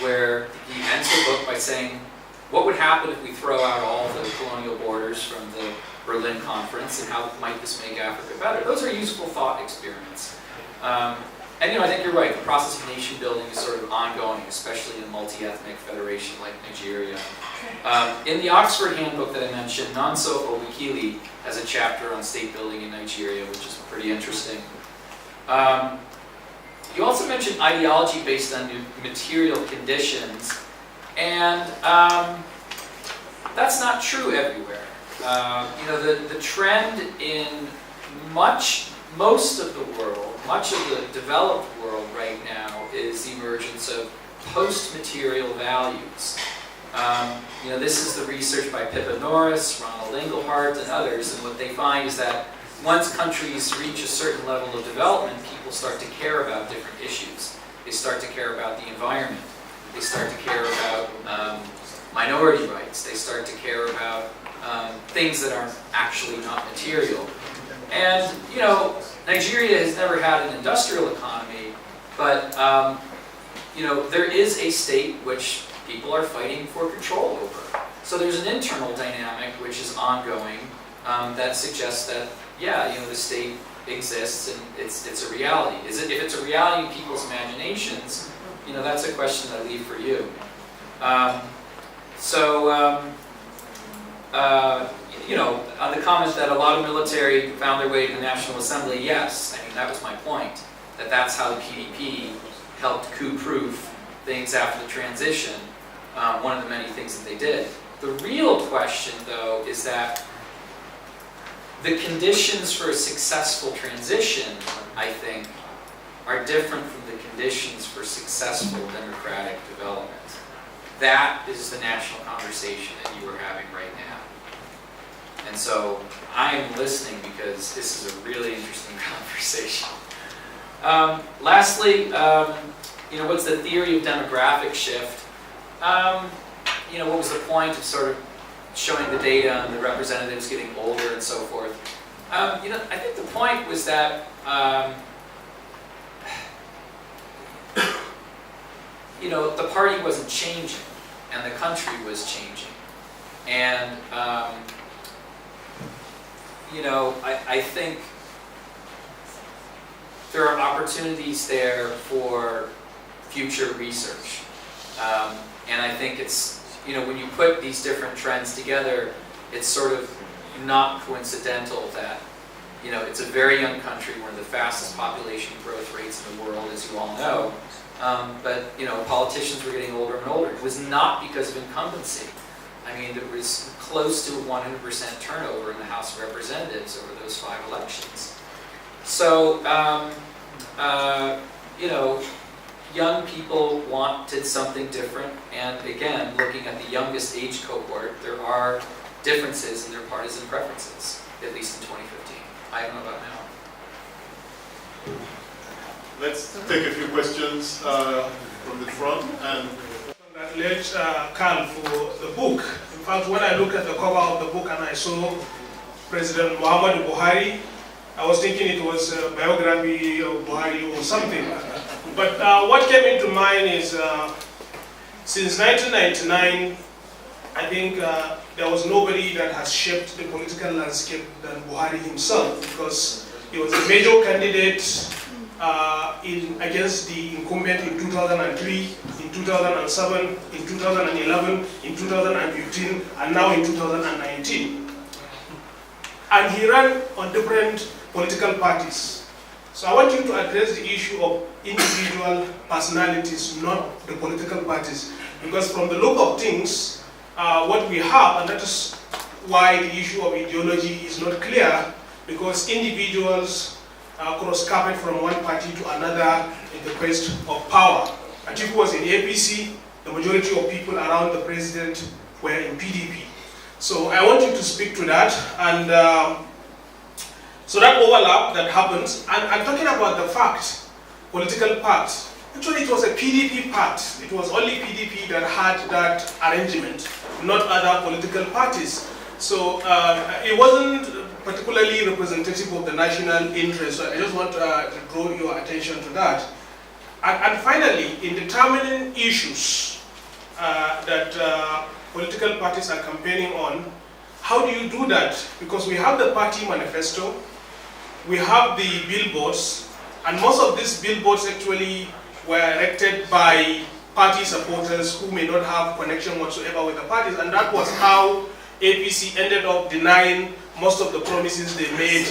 where he ends the book by saying, what would happen if we throw out all the colonial borders from the Berlin Conference, and how might this make Africa better? Those are useful thought experiments. And I think you're right, the process of nation building is sort of ongoing, especially in a multi-ethnic federation like Nigeria. In the Oxford handbook that I mentioned, Nonso Obikili has a chapter on state building in Nigeria, which is pretty interesting. You also mentioned ideology based on material conditions, and that's not true everywhere. The trend in most of the world, much of the developed world right now, is the emergence of post-material values. This is the research by Pippa Norris, Ronald Engelhardt, and others, and what they find is that once countries reach a certain level of development, people start to care about different issues. They start to care about the environment. They start to care about minority rights. They start to care about things that are actually not material. And, Nigeria has never had an industrial economy, but, there is a state which people are fighting for control over. So there's an internal dynamic which is ongoing that suggests that, the state exists and it's a reality. If it's a reality in people's imaginations, that's a question that I leave for you. On the comment that a lot of military found their way to the National Assembly, yes, I mean, that was my point, that's how the PDP helped coup-proof things after the transition, one of the many things that they did. The real question, though, is that the conditions for a successful transition, I think, are different from the conditions for successful democratic development. That is the national conversation that you are having right now. And so I am listening because this is a really interesting conversation. Lastly, what's the theory of demographic shift? What was the point of sort of showing the data and the representatives getting older and so forth? I think the point was that the party wasn't changing and the country was changing. And I think there are opportunities there for future research. And I think it's when you put these different trends together, it's sort of not coincidental that, it's a very young country, one of the fastest population growth rates in the world, as you all know. But, politicians were getting older and older. It was not because of incumbency. I mean, there was close to 100% turnover in the House of Representatives over those 5 elections. So, young people wanted something different, and again, looking at the youngest age cohort, there are differences in their partisan preferences, at least in 2015. I don't know about now. Let's take a few questions from the front. And congratulate Carl for the book. In fact, when I looked at the cover of the book and I saw President Muhammadu Buhari, I was thinking it was a biography of Buhari or something. But what came into mind is, since 1999, I think there was nobody that has shaped the political landscape than Buhari himself, because he was a major candidate against the incumbent in 2003, in 2007, in 2011, in 2015, and now in 2019. And he ran on different political parties. So I want you to address the issue of individual personalities, not the political parties. Because from the look of things, what we have, and that is why the issue of ideology is not clear, because individuals cross carpet from one party to another in the quest of power. Atiku was in APC, the majority of people around the president were in PDP. So I want you to speak to that, and so that overlap that happens, and I'm talking about the fact, political part. Actually, it was a PDP part. It was only PDP that had that arrangement, not other political parties. So it wasn't particularly representative of the national interest. So I just want to draw your attention to that. And finally, in determining issues that political parties are campaigning on, how do you do that? Because we have the party manifesto, we have the billboards, and most of these billboards actually were erected by party supporters who may not have connection whatsoever with the parties, and that was how APC ended up denying most of the promises they made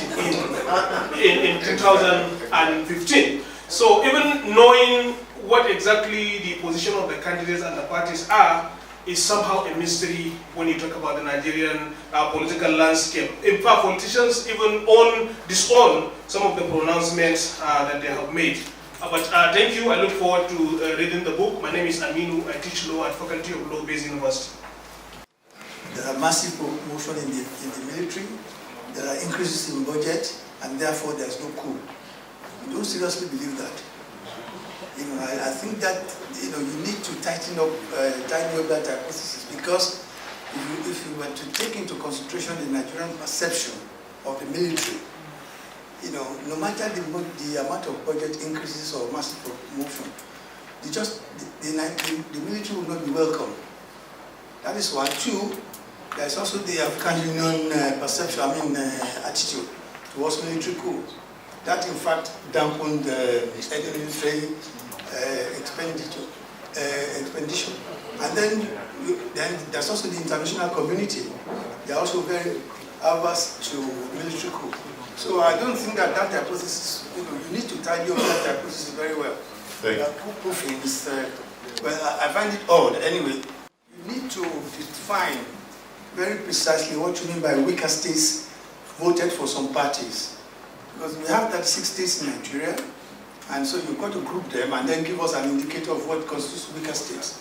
in 2015. So even knowing what exactly the position of the candidates and the parties are is somehow a mystery when you talk about the Nigerian political landscape. In fact, politicians even disown some of the pronouncements that they have made. But thank you. I look forward to reading the book. My name is Aminu. I teach law at Faculty of Law based University. There are massive promotion in the military. There are increases in budget, and therefore there is no coup. We don't seriously believe that. I think that you need to tighten up that hypothesis, because if you were to take into consideration the Nigerian perception of the military, no matter the amount of budget increases or massive promotion, the military will not be welcome. That is one. Two, there is also the African Union perception, attitude towards military coup. That in fact dampened military expenditure. And then there's also the international community. They are also very averse to military coup. So I don't think that hypothesis, you need to tidy up that hypothesis very well. Coup-proofing is, I find it odd. Anyway, you need to define very precisely what you mean by weaker states voted for some parties. Because we have 36 states in Nigeria, and so you've got to group them and then give us an indicator of what constitutes weaker states.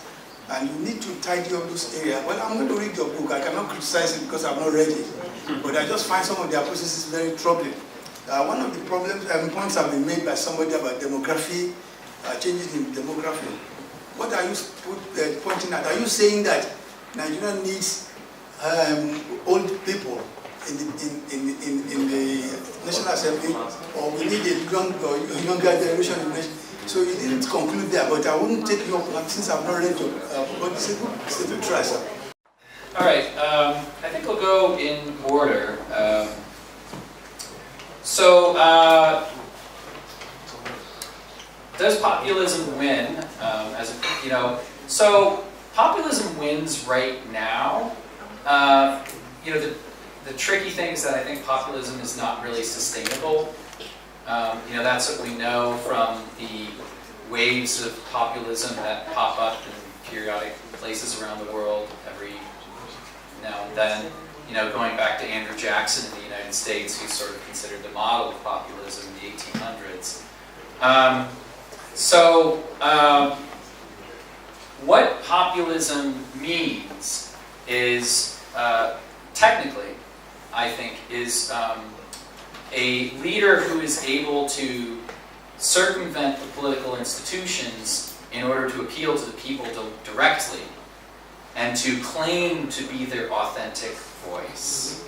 And you need to tidy up those areas. Well, I'm going to read your book. I cannot criticize it because I've not read it. But I just find some of their processes very troubling. One of the problems and points have been made by somebody about demography, changes in demography. What are you pointing at? Are you saying that Nigeria needs old people in the National Assembly, or we need a younger generation in the nation? So you didn't conclude there, but I wouldn't take you up since I've not read it. But it's a good try, sir. All right, I think we'll go in order. Does populism win? So populism wins right now. You know, the tricky thing is that I think populism is not really sustainable. You know, that's what we know from the waves of populism that pop up in periodic places around the world every now and then. You know, going back to Andrew Jackson in the United States, who's sort of considered the model of populism in the 1800s. What populism means is, technically, I think, is a leader who is able to circumvent the political institutions in order to appeal to the people directly and to claim to be their authentic voice.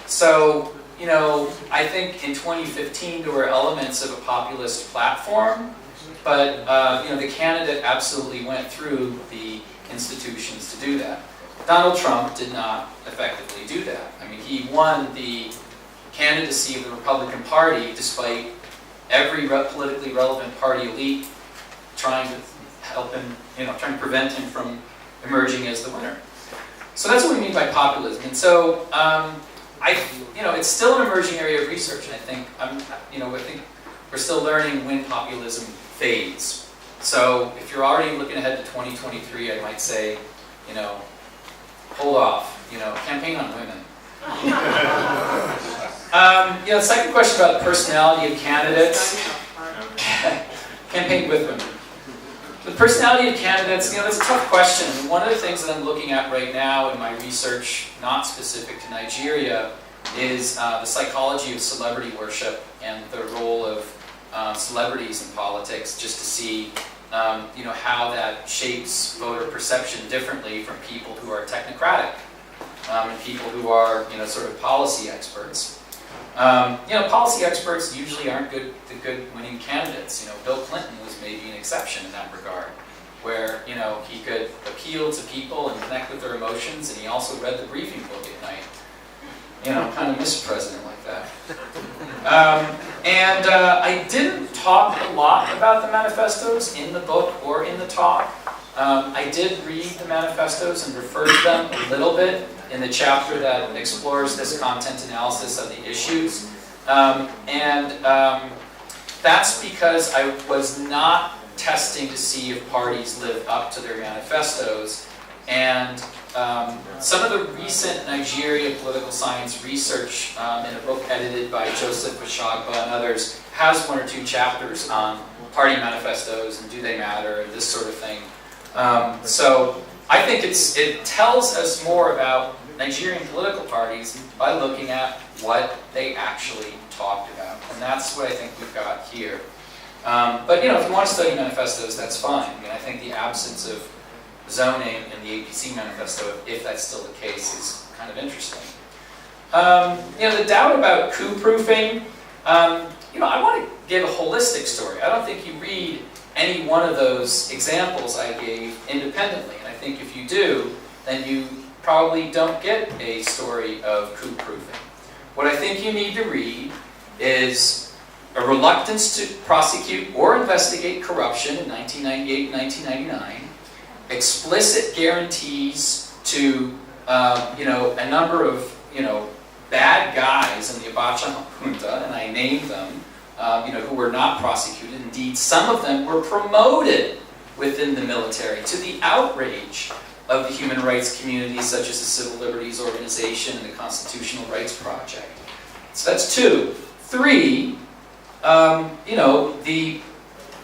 So, you know, I think in 2015 there were elements of a populist platform, but you know, the candidate absolutely went through the institutions to do that. Donald Trump did not effectively do that. I mean, he won the candidacy of the Republican Party despite every politically relevant party elite trying to help him, you know, trying to prevent him from emerging as the winner. So that's what we mean by populism. And so, you know, it's still an emerging area of research. And I think, you know, I think we're still learning when populism fades. So if you're already looking ahead to 2023, I might say, you know, hold off. You know, campaign on women. You know, the second question about the personality of candidates. Campaign with women. The personality of candidates, you know, that's a tough question. One of the things that I'm looking at right now in my research, not specific to Nigeria, is the psychology of celebrity worship and the role of celebrities in politics, just to see, you know, how that shapes voter perception differently from people who are technocratic and people who are, you know, sort of policy experts. You know, policy experts usually aren't the good winning candidates. You know, Bill Clinton was maybe an exception in that regard, where, you know, he could appeal to people and connect with their emotions, and he also read the briefing book at night. You know, kind of miss a president like that. I didn't talk a lot about the manifestos in the book or in the talk. I did read the manifestos and refer to them a little bit in the chapter that explores this content analysis of the issues. That's because I was not testing to see if parties lived up to their manifestos. And some of the recent Nigeria political science research in a book edited by Joseph Oshagba and others has one or two chapters on party manifestos and do they matter and this sort of thing. So I think it tells us more about Nigerian political parties by looking at what they actually talked about. And that's what I think we've got here. But you know, if you want to study manifestos, that's fine. I mean, I think the absence of zoning in the APC manifesto, if that's still the case, is kind of interesting. You know, the doubt about coup-proofing, you know, I want to give a holistic story. I don't think you read any one of those examples I gave independently. And I think if you do, then you probably don't get a story of coup-proofing. What I think you need to read is a reluctance to prosecute or investigate corruption in 1998 and 1999, explicit guarantees to you know, a number of, you know, bad guys in the Abacha junta, and I named them, you know, who were not prosecuted. Indeed, some of them were promoted within the military to the outrage of the human rights community, such as the Civil Liberties Organization and the Constitutional Rights Project. So that's 2. 3, you know, the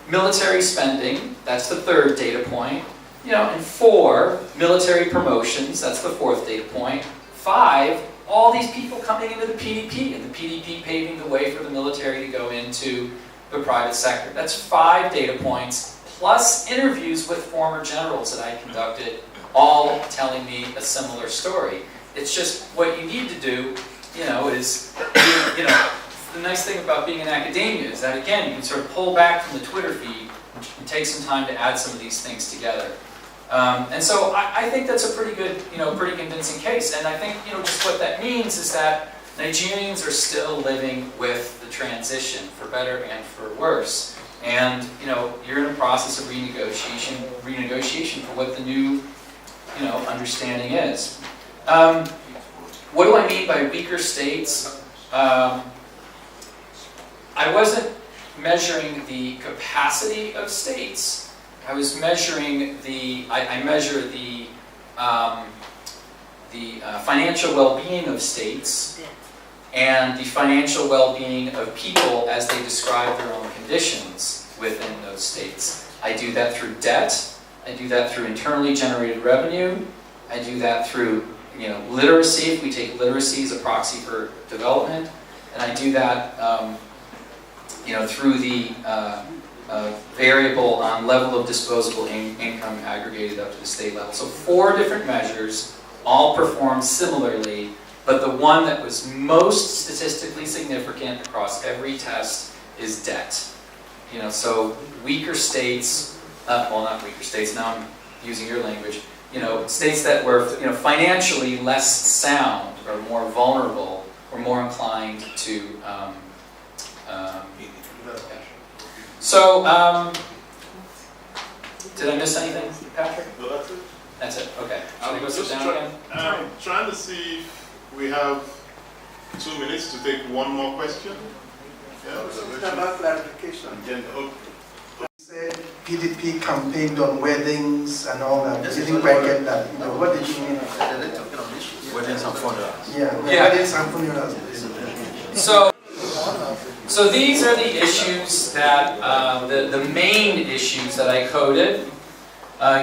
military spending, that's the 3rd data point. You know, and 4, military promotions, that's the 4th data point. 5, all these people coming into the PDP, and the PDP paving the way for the military to go into the private sector. That's 5 data points, plus interviews with former generals that I conducted, all telling me a similar story. It's just what you need to do, you know, is, you know, the nice thing about being in academia is that, again, you can sort of pull back from the Twitter feed and take some time to add some of these things together. And so I think that's a pretty good, you know, pretty convincing case. And I think, you know, just what that means is that Nigerians are still living with the transition, for better and for worse. And you're in a process of renegotiation for what the new understanding is. What do I mean by weaker states? I wasn't measuring the capacity of states. I was measuring I measure the financial well-being of states and the financial well-being of people as they describe their own conditions within those states. I do that through debt. I do that through internally generated revenue. I do that through literacy, if we take literacy as a proxy for development. And I do that through the variable on level of disposable income aggregated up to the state level. So 4 different measures, all performed similarly, but the one that was most statistically significant across every test is debt. So weaker states, well, not weaker states, now I'm using your language, states that were financially less sound or more vulnerable or more inclined to did I miss anything, Patrick? No, that's it. That's it, okay. Should I go sit just down again? I'm trying to see if we have 2 minutes to take one more question. Yeah, about clarification. Said PDP campaigned on weddings and all that. Didn't quite get that. What did you mean? Weddings and funerals. Yeah, weddings and funerals. So these are the issues that, the main issues that I coded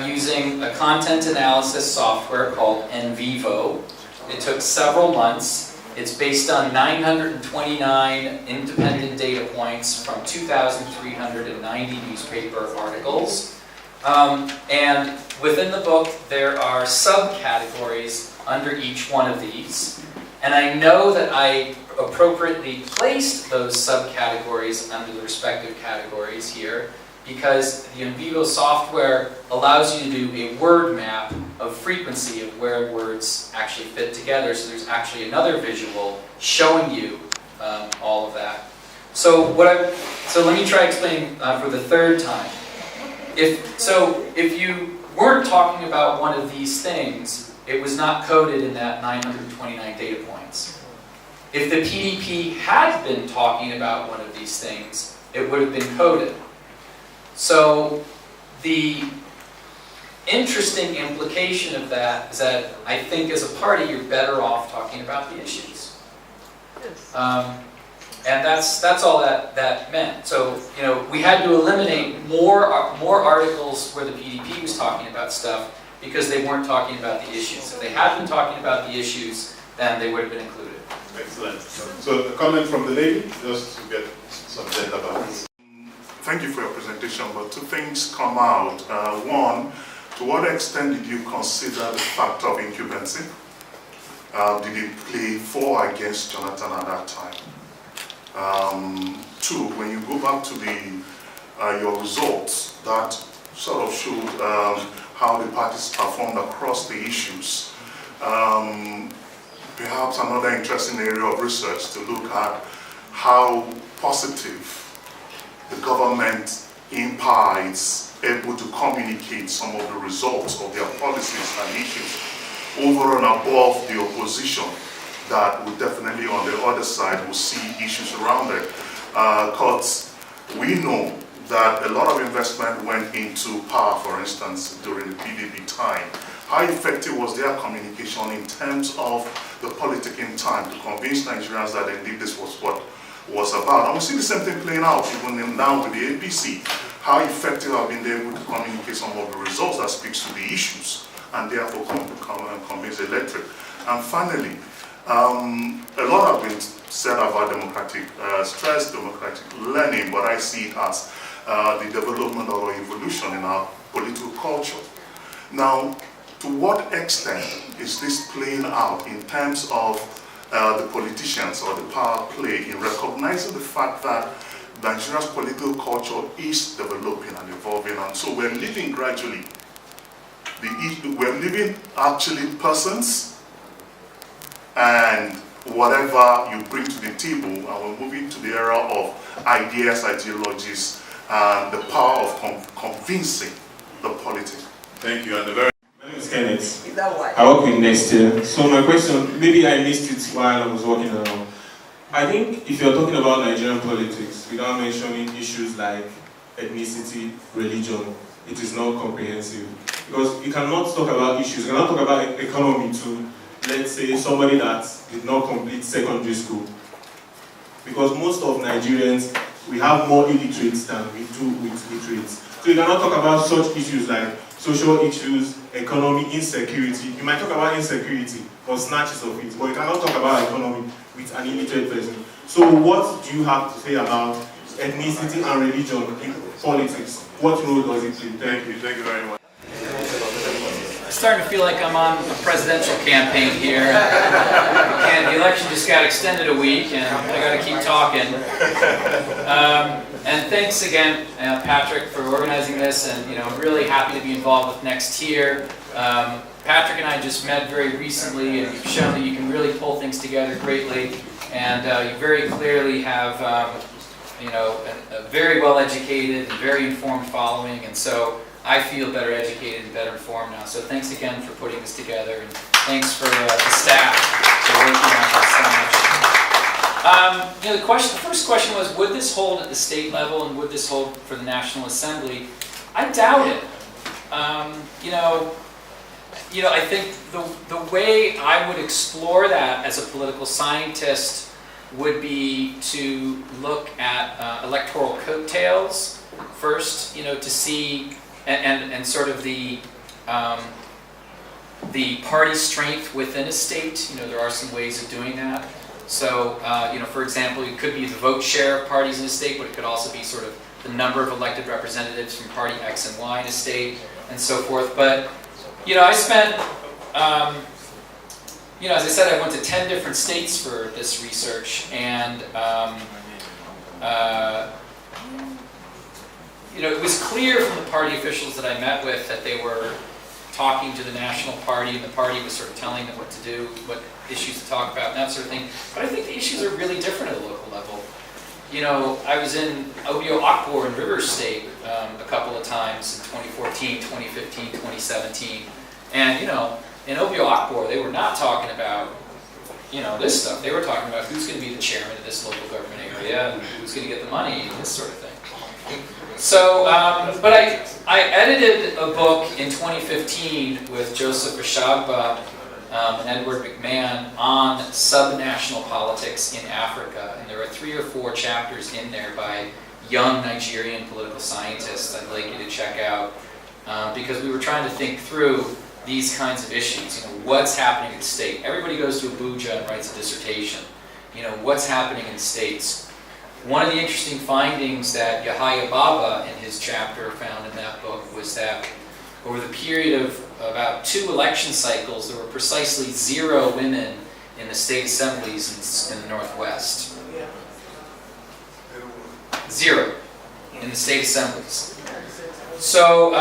using a content analysis software called NVivo. It took several months. It's based on 929 independent data points from 2,390 newspaper articles. And within the book, there are subcategories under each one of these. And I know that I appropriately placed those subcategories under the respective categories here because the NVivo software allows you to do a word map of frequency of where words actually fit together. So there's actually another visual showing you all of that. So let me try explaining for the 3rd time. If you weren't talking about one of these things, it was not coded in that 929 data points. If the PDP had been talking about one of these things, it would have been coded. So the interesting implication of that is that I think as a party you're better off talking about the issues. And that's all that meant. So we had to eliminate more articles where the PDP was talking about stuff because they weren't talking about the issues. If they had been talking about the issues, then they would have been included. Excellent. So a comment from the lady, just to get some data balance. Thank you for your presentation, but 2 things come out. One, to what extent did you consider the factor of incumbency? Did it play for or against Jonathan at that time? 2, when you go back to your results, that sort of showed how the parties performed across the issues. Perhaps another interesting area of research to look at how positive the government empire is able to communicate some of the results of their policies and issues over and above the opposition that would definitely on the other side will see issues around it. Because we know that a lot of investment went into power, for instance, during the PDP time. How effective was their communication in terms of the politicking time to convince Nigerians that indeed this was what was about? And we see the same thing playing out even now with the APC. How effective have been able to communicate some of the results that speaks to the issues and therefore convince the electorate. And finally, a lot have been said about democratic stress, democratic learning, but I see it as the development or evolution in our political culture. Now, to what extent is this playing out in terms of the politicians or the power play in recognizing the fact that Nigeria's political culture is developing and evolving, and so we're living gradually. We're living actually persons, and whatever you bring to the table, and we're moving to the era of ideas, ideologies, and the power of convincing the politic. Thank you. And the very My name is Kenneth. Is that why? I work with Nextier. So my question, maybe I missed it while I was walking around. I think if you're talking about Nigerian politics without mentioning issues like ethnicity, religion, it is not comprehensive. Because you cannot talk about issues, you cannot talk about economy to, let's say, somebody that did not complete secondary school. Because most of Nigerians, we have more illiterates than we do with literates. So you cannot talk about such issues like social issues, economy, insecurity. You might talk about insecurity or snatches of it, but you cannot talk about economy with an illiterate person. So what do you have to say about ethnicity and religion in politics? What role does it play? Thank you very much. I'm starting to feel like I'm on a presidential campaign here. The election just got extended a week, and I got to keep talking. And thanks again, Patrick, for organizing this. And I'm really happy to be involved with Nextier. Patrick and I just met very recently, and you've shown that you can really pull things together greatly. And you very clearly have, a very well-educated and very informed following. And so I feel better educated and better informed now. So thanks again for putting this together, and thanks for the staff for working on this so much. The first question was, would this hold at the state level, and would this hold for the National Assembly? I doubt it. I think the way I would explore that as a political scientist would be to look at electoral coattails first, to see and sort of the party strength within a state. There are some ways of doing that. So, for example, it could be the vote share of parties in a state, but it could also be sort of the number of elected representatives from party X and Y in a state, and so forth. But, I spent, as I said, I went to 10 different states for this research, and, it was clear from the party officials that I met with that they were talking to the national party, and the party was sort of telling them what to do, what issues to talk about, and that sort of thing. But I think the issues are really different at the local level. I was in Obio Akbor in Rivers State a couple of times in 2014, 2015, 2017. And, in Obio Akbor, they were not talking about, this stuff. They were talking about who's going to be the chairman of this local government area, and who's going to get the money, and this sort of thing. So, but I edited a book in 2015 with Joseph Rashagba and Edward McMahon on subnational politics in Africa, and there are 3 or 4 chapters in there by young Nigerian political scientists I'd like you to check out, because we were trying to think through these kinds of issues. What's happening in the state? Everybody goes to Abuja and writes a dissertation. What's happening in states? One of the interesting findings that Yahya Baba in his chapter found in that book was that over the period of about 2 election cycles, there were precisely 0 women in the state assemblies in the Northwest. 0 in the state assemblies. So,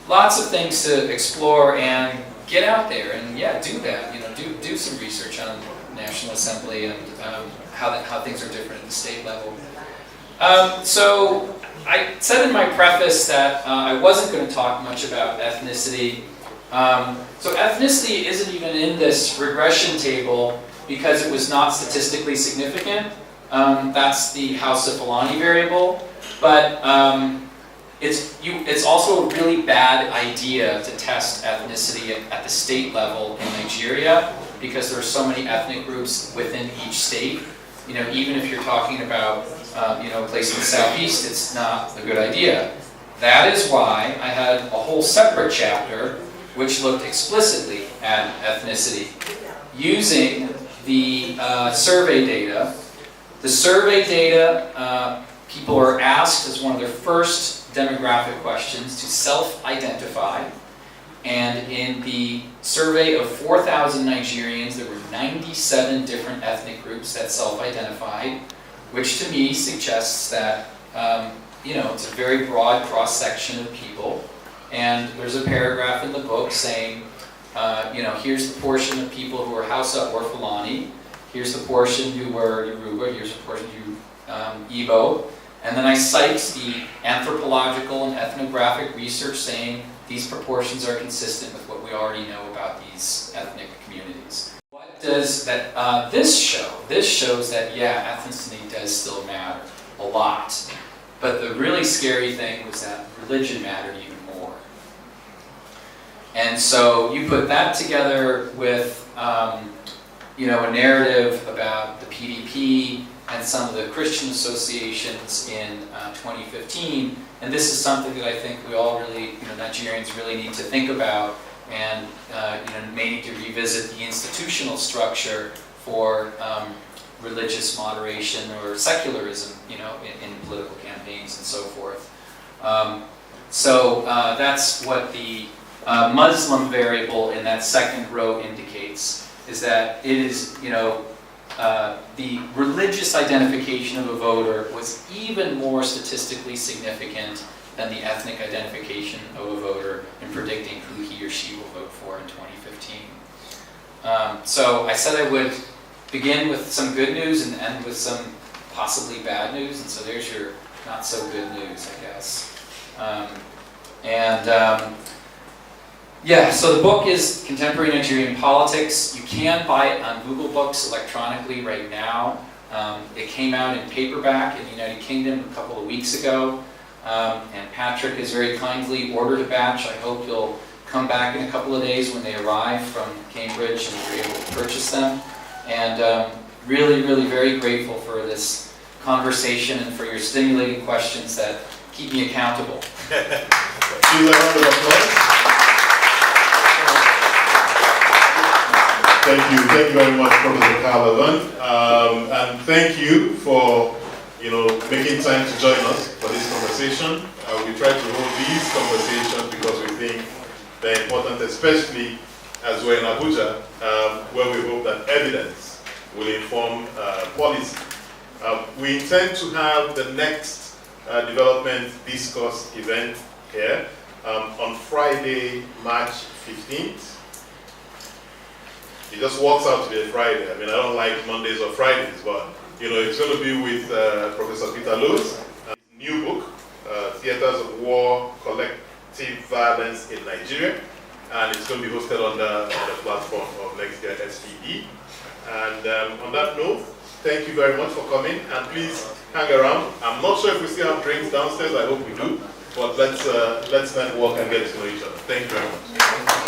lots of things to explore, and get out there and do that. Do some research on National Assembly and how things are different at the state level. So I said in my preface that I wasn't going to talk much about ethnicity. So ethnicity isn't even in this regression table because it was not statistically significant. That's the House of Fulani variable. But it's also a really bad idea to test ethnicity at the state level in Nigeria, because there are so many ethnic groups within each state. Even if you're talking about a place in the southeast, it's not a good idea. That is why I had a whole separate chapter which looked explicitly at ethnicity using the survey data. The survey data, people are asked as one of their first demographic questions to self-identify. And in the survey of 4,000 Nigerians, there were 97 different ethnic groups that self-identified, which to me suggests that it's a very broad cross-section of people. And there's a paragraph in the book saying, here's the portion of people who are Hausa or Fulani, here's the portion who were Yoruba, here's the portion who Igbo, And then I cite the anthropological and ethnographic research saying these proportions are consistent with what we already know about these ethnic communities. What does that, this show? This shows that, yeah, ethnicity does still matter a lot. But the really scary thing was that religion mattered even more. And so you put that together with, you know, a narrative about the PDP and some of the Christian associations in 2015, and this is something that I think we all really, you know, Nigerians really need to think about, and you know, may need to revisit the institutional structure for religious moderation or secularism, you know, in political campaigns and so forth. So that's what the Muslim variable in that second row indicates, is that it is, you know, the religious identification of a voter was even more statistically significant than the ethnic identification of a voter in predicting who he or she will vote for in 2015. So I said I would begin with some good news and end with some possibly bad news, and so there's your not so good news, I guess. Yeah, so the book is Contemporary Nigerian Politics. You can buy it on Google Books electronically right now. It came out in paperback in the United Kingdom a couple of weeks ago, and Patrick has very kindly ordered a batch. I hope you'll come back in a couple of days when they arrive from Cambridge and you're able to purchase them. And really, really very grateful for this conversation and for your stimulating questions that keep me accountable. Thank you very much, Professor Calvin, and thank you for, you know, making time to join us for this conversation. We try to hold these conversations because we think they're important, especially as we're in Abuja, where we hope that evidence will inform policy. We intend to have the next development discourse event here on Friday, March 15th. It just works out to be a Friday. I mean, I don't like Mondays or Fridays, but you know, it's going to be with Professor Peter Lewis. His new book, Theaters of War, Collective Violence in Nigeria, and it's going to be hosted on the platform of Nextier SPD. And on that note, thank you very much for coming, and please hang around. I'm not sure if we still have drinks downstairs. I hope we do, but let's network and get to know each other. Thank you very much.